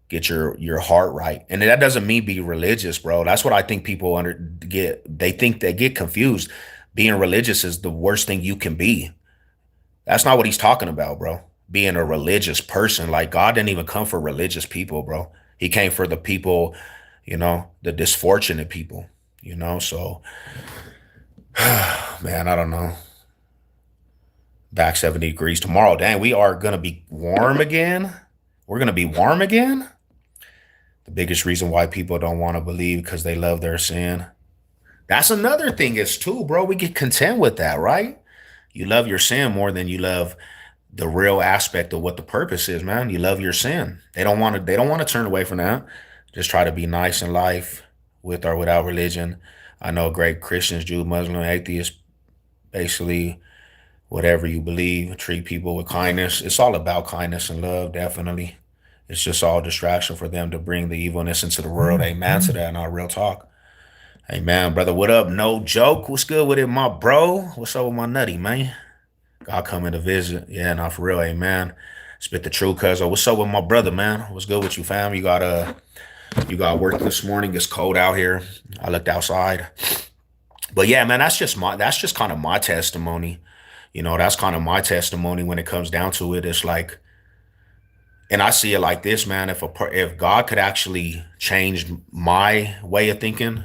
get your heart right. And that doesn't mean be religious, bro. That's what I think people under get. They think they get confused. Being religious is the worst thing you can be. That's not what He's talking about, bro. Being a religious person, like God didn't even come for religious people, bro. He came for the people, the disfortunate people, So, man, I don't know. Back 70 degrees tomorrow. Dang, we are gonna be warm again. We're gonna be warm again. The biggest reason why people don't want to believe because they love their sin. That's another thing is too, bro. We get content with that, right? You love your sin more than you love the real aspect of what the purpose is, man. You love your sin. They don't want to turn away from that. Just try to be nice in life with or without religion. I know great Christians, Jew, Muslim, atheists, basically whatever you believe, treat people with kindness. It's all about kindness and love, definitely. It's just all distraction for them to bring the evilness into the world. Amen to that, not real talk. Amen, brother. What up? No joke. What's good with it, my bro? What's up with my nutty, man? God coming to visit. Yeah, not for real. Amen. Spit the truth, cuz. What's up with my brother, man? What's good with you, fam? You got work this morning. It's cold out here. I looked outside. But yeah, man, that's just kind of my testimony. That's kind of my testimony when it comes down to it. It's like, and I see it like this, man. If God could actually change my way of thinking,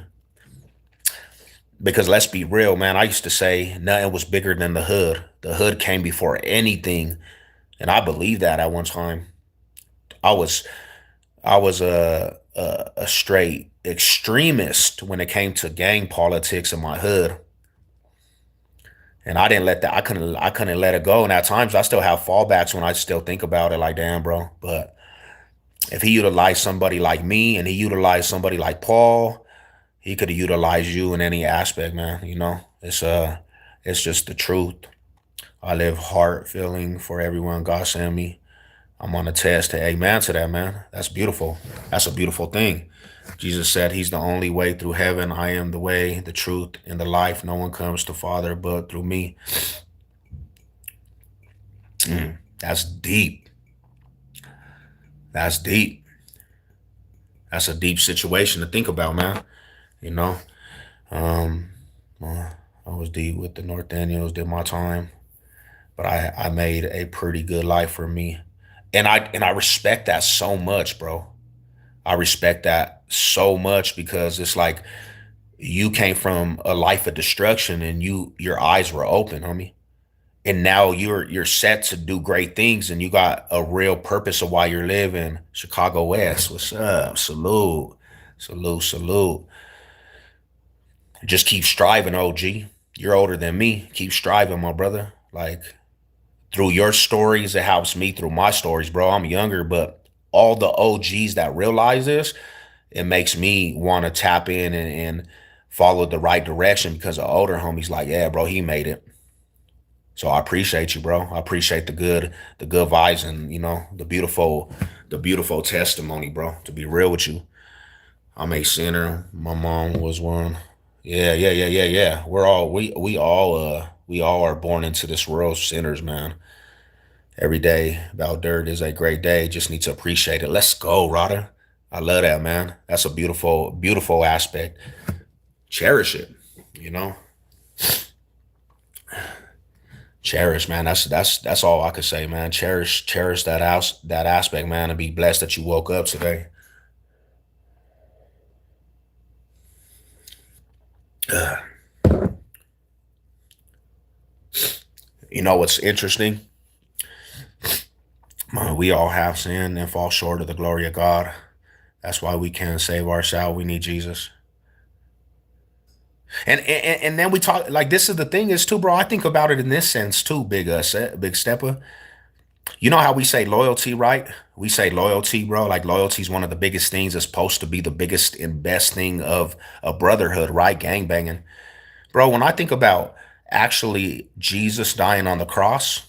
because let's be real, man. I used to say nothing was bigger than the hood. The hood came before anything, and I believed that at one time. I was I was a straight extremist when it came to gang politics in my hood, and I didn't let that. I couldn't let it go. And at times, I still have fallbacks when I still think about it. Like, damn, bro. But if he utilized somebody like me, and he utilized somebody like Paul, he could have utilized you in any aspect, man. It's just the truth. I live heart feeling for everyone God sent me. I'm on a test to amen to that, man. That's beautiful. That's a beautiful thing. Jesus said he's the only way through heaven. I am the way, the truth, and the life. No one comes to Father but through me. That's deep. That's deep. That's a deep situation to think about, man. You know, um, I was deep with the North Daniels, did my time, but I made a pretty good life for me, and I respect that so much, bro. I respect that so much because it's like you came from a life of destruction and your eyes were open, homie. And now you're set to do great things and you got a real purpose of why you're living. Chicago West, what's up? Salute. Salute, salute. Just keep striving, OG. You're older than me. Keep striving, my brother. Like through your stories, it helps me through my stories, bro. I'm younger, but all the OGs that realize this, it makes me want to tap in and follow the right direction because the older homies like, yeah, bro, he made it. So I appreciate you, bro. I appreciate the good vibes and the beautiful testimony, bro. To be real with you, I'm a sinner. My mom was one. Yeah, yeah, yeah, yeah, yeah. We all are born into this world sinners, man. Every day about dirt is a great day. Just need to appreciate it. Let's go, Rada. I love that, man. That's a beautiful, beautiful aspect. Cherish it. You know, cherish, man. That's all I could say, man. Cherish that aspect, man, and be blessed that you woke up today. You know what's interesting? We all have sinned and fall short of the glory of God. That's why we can't save ourselves. We need Jesus. And then we talk like this is the thing is too, bro. I think about it in this sense too, big stepper. You know how we say loyalty, right? We say loyalty, bro. Like loyalty is one of the biggest things. It's supposed to be the biggest and best thing of a brotherhood, right? Gang banging, bro. When I think about actually Jesus dying on the cross,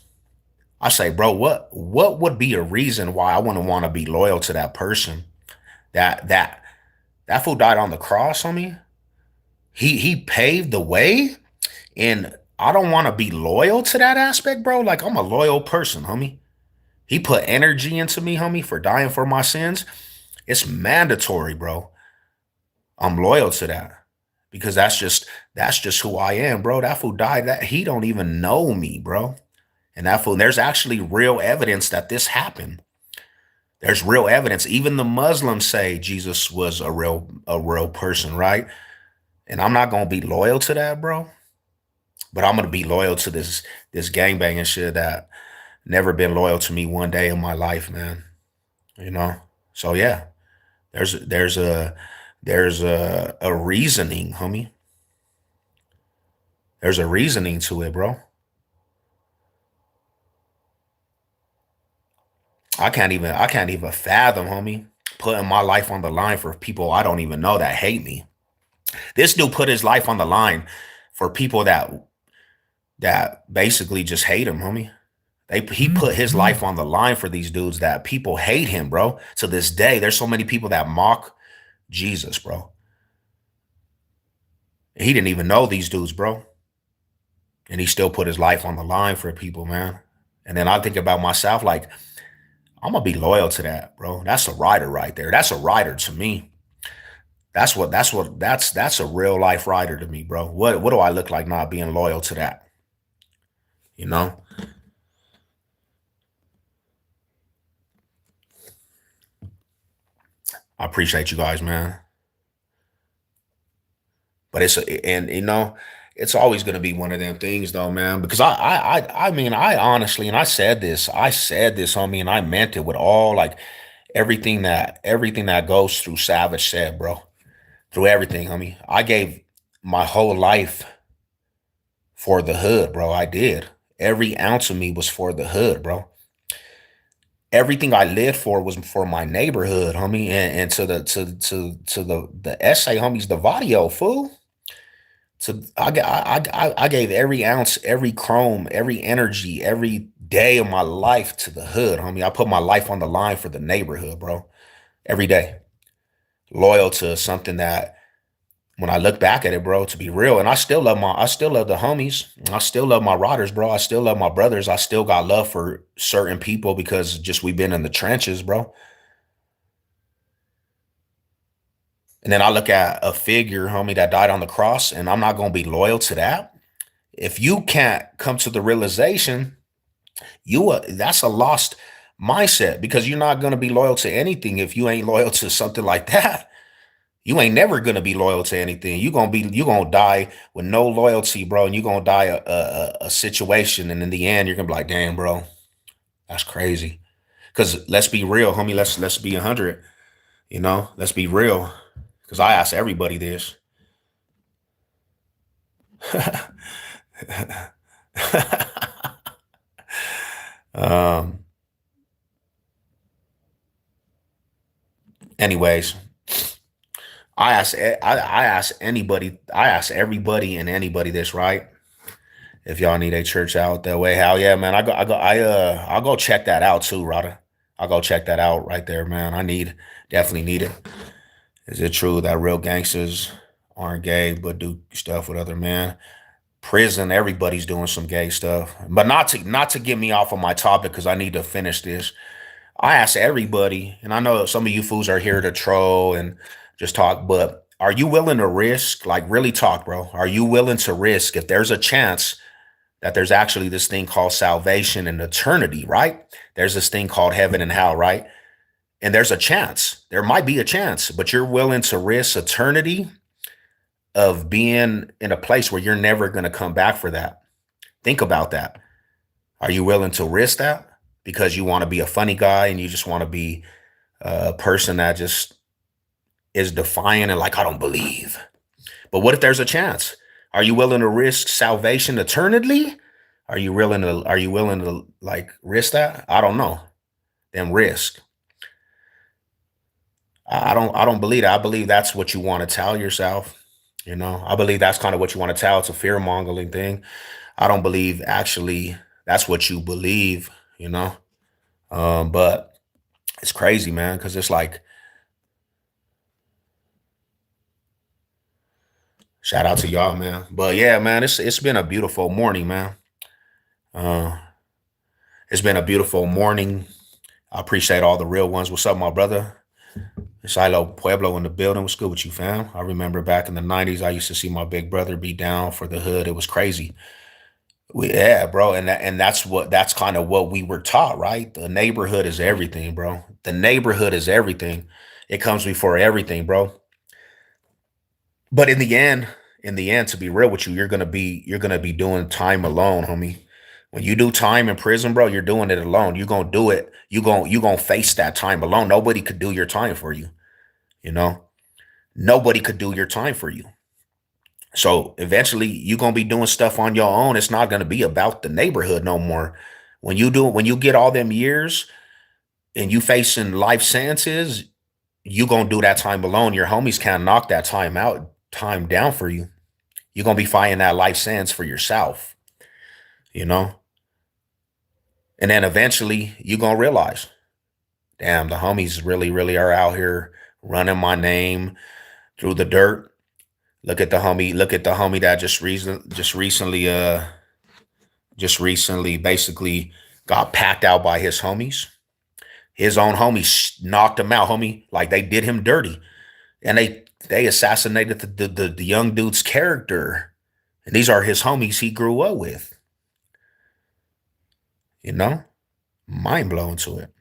I say, bro, what would be a reason why I wouldn't want to be loyal to that person? That fool died on the cross on me. He paved the way, and I don't want to be loyal to that aspect, bro. Like I'm a loyal person, homie. He put energy into me, homie, for dying for my sins. It's mandatory, bro. I'm loyal to that because that's just who I am, bro. That fool died. That he don't even know me, bro. And that fool, there's actually real evidence that this happened. There's real evidence. Even the Muslims say Jesus was a real person, right? And I'm not gonna be loyal to that, bro. But I'm gonna be loyal to this gangbanging shit that never been loyal to me one day in my life, man. You know. So yeah, there's a reasoning, homie. There's a reasoning to it, bro. I can't even fathom, homie, putting my life on the line for people I don't even know that hate me. This dude put his life on the line for people that basically just hate him, homie. He put his life on the line for these dudes that people hate him, bro. To this day, there's so many people that mock Jesus, bro. He didn't even know these dudes, bro. And he still put his life on the line for people, man. And then I think about myself, like, I'm gonna be loyal to that, bro. That's a rider right there. That's a rider to me. That's a real life rider to me, bro. What do I look like not being loyal to that? You know? I appreciate you guys, man. But and it's always gonna be one of them things though, man. Because I mean, I honestly, and I said this on me, and I meant it with all like everything that goes through Savage said, bro. Through everything, homie. I gave my whole life for the hood, bro. I did. Every ounce of me was for the hood, bro. Everything I lived for was for my neighborhood, homie, and to the essay, homies, the video, fool. So I gave every ounce, every chrome, every energy, every day of my life to the hood, homie. I put my life on the line for the neighborhood, bro. Every day. Loyal to something that when I look back at it, bro, to be real, and I still love the homies. I still love my riders, bro. I still love my brothers. I still got love for certain people because just we've been in the trenches, bro. And then I look at a figure, homie, that died on the cross, and I'm not gonna be loyal to that. If you can't come to the realization, that's a lost mindset because you're not gonna be loyal to anything if you ain't loyal to something like that. You ain't never gonna be loyal to anything. You gonna die with no loyalty, bro, and you gonna die a situation, and in the end, you're gonna be like, damn, bro, that's crazy. Because let's be real, homie. Let's be 100. Let's be real. Because I ask everybody this. um. Anyways, I ask anybody. I ask everybody and anybody this, right? If y'all need a church out that way, hell yeah, man. I'll go check that out too, Rada. I'll go check that out right there, man. Definitely need it. Is it true that real gangsters aren't gay but do stuff with other men? Prison, everybody's doing some gay stuff. But not to get me off of my topic because I need to finish this. I ask everybody, and I know some of you fools are here to troll and just talk, but are you willing to risk, like really talk, bro? Are you willing to risk if there's a chance that there's actually this thing called salvation and eternity, right? There's this thing called heaven and hell, right? And there's a chance. There might be a chance, but you're willing to risk eternity of being in a place where you're never going to come back for that. Think about that. Are you willing to risk that because you want to be a funny guy and you just want to be a person that just is defiant and like, I don't believe. But what if there's a chance? Are you willing to risk salvation eternally? Are you willing to like risk that? I don't know. Then risk. I don't believe that. I believe that's what you want to tell yourself. I believe that's kind of what you want to tell. It's a fear mongering thing. I don't believe actually that's what you believe, you know. But it's crazy, man, because it's like shout out to y'all, man. But yeah, man, it's been a beautiful morning, man. Uh, it's been a beautiful morning. I appreciate all the real ones. What's up, my brother? Silo Pueblo in the building. What's good with you, fam? I remember back in the 90s, I used to see my big brother be down for the hood. It was crazy. Yeah, bro. And that's kind of what we were taught, right? The neighborhood is everything, bro. The neighborhood is everything. It comes before everything, bro. But in the end, to be real with you, you're gonna be doing time alone, homie. When you do time in prison, bro, you're doing it alone. You're gonna do it. You gonna face that time alone. Nobody could do your time for you. You know, nobody could do your time for you. So eventually, you're gonna be doing stuff on your own. It's not gonna be about the neighborhood no more. When you get all them years and you facing life sentences, you gonna do that time alone. Your homies can't knock that time down for you. You're gonna be fighting that life sentence for yourself, you know? And then eventually you're gonna realize, damn, the homies really, really are out here running my name through the dirt. Look at the homie that just recently basically got packed out by his homies. His own homies knocked him out, homie. Like they did him dirty. And they assassinated the young dude's character. And these are his homies he grew up with, you know? Mind blowing to it.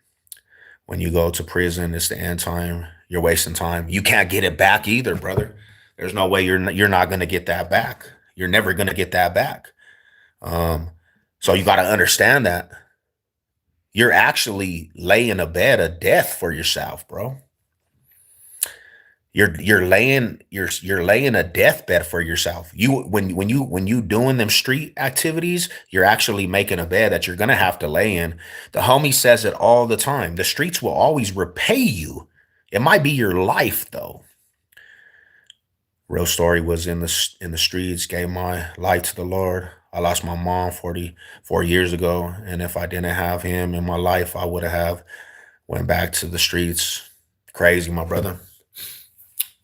When you go to prison, it's the end time. You're wasting time. You can't get it back either, brother. There's no way you're not going to get that back. You're never going to get that back. Um, so you got to understand that you're actually laying a bed of death for yourself, bro. You're laying a deathbed for yourself. When you doing them street activities, you're actually making a bed that you're gonna have to lay in. The homie says it all the time. The streets will always repay you. It might be your life though. Real story was in the streets. Gave my life to the Lord. I lost my mom 44 years ago, and if I didn't have him in my life, I would have went back to the streets. Crazy, my brother.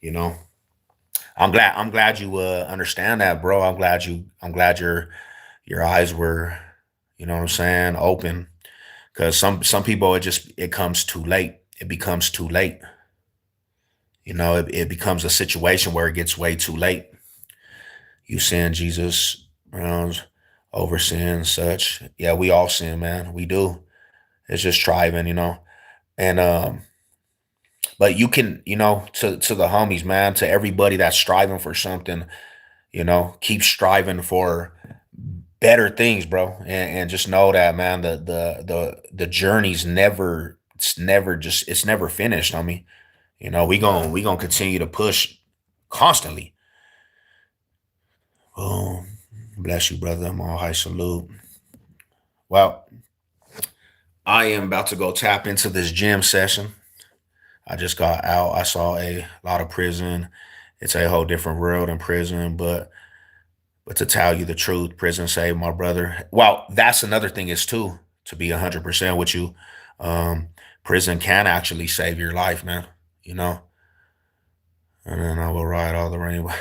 You know. I'm glad you understand that, bro. I'm glad your eyes were, what I'm saying, open. Because some people it comes too late. It becomes too late. It becomes a situation where it gets way too late. You sin, Jesus, over sin and such. Yeah, we all sin, man. We do. It's just striving. And but you can, to the homies, man, to everybody that's striving for something, keep striving for better things, bro. And just know that, man, the journey's never finished. I mean, we gonna continue to push constantly. Boom. Bless you, brother. My high salute. Well, I am about to go tap into this gym session. I just got out. I saw a lot of prison. It's a whole different world in prison, but to tell you the truth, prison saved my brother. Well, that's another thing is too, to be 100% with you. Um, Prison can actually save your life, man. You know, and then I will ride all the rainbow.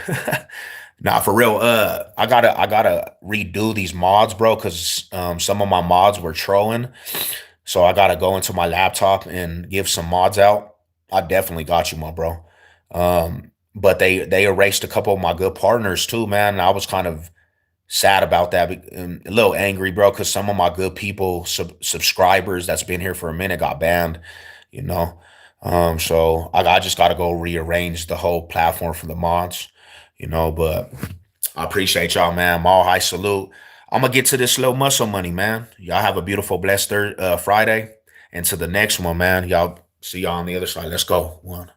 Nah, for real. I gotta redo these mods, bro, because some of my mods were trolling. So I gotta go into my laptop and give some mods out. I definitely got you, my bro. But they erased a couple of my good partners too, man. And I was kind of sad about that, and a little angry, bro, because some of my good people, subscribers that's been here for a minute, got banned. You know, so I just got to go rearrange the whole platform for the mods. But I appreciate y'all, man. Mall high salute. I'm gonna get to this little muscle money, man. Y'all have a beautiful, blessed Friday, and to the next one, man. Y'all see y'all on the other side. Let's go. One.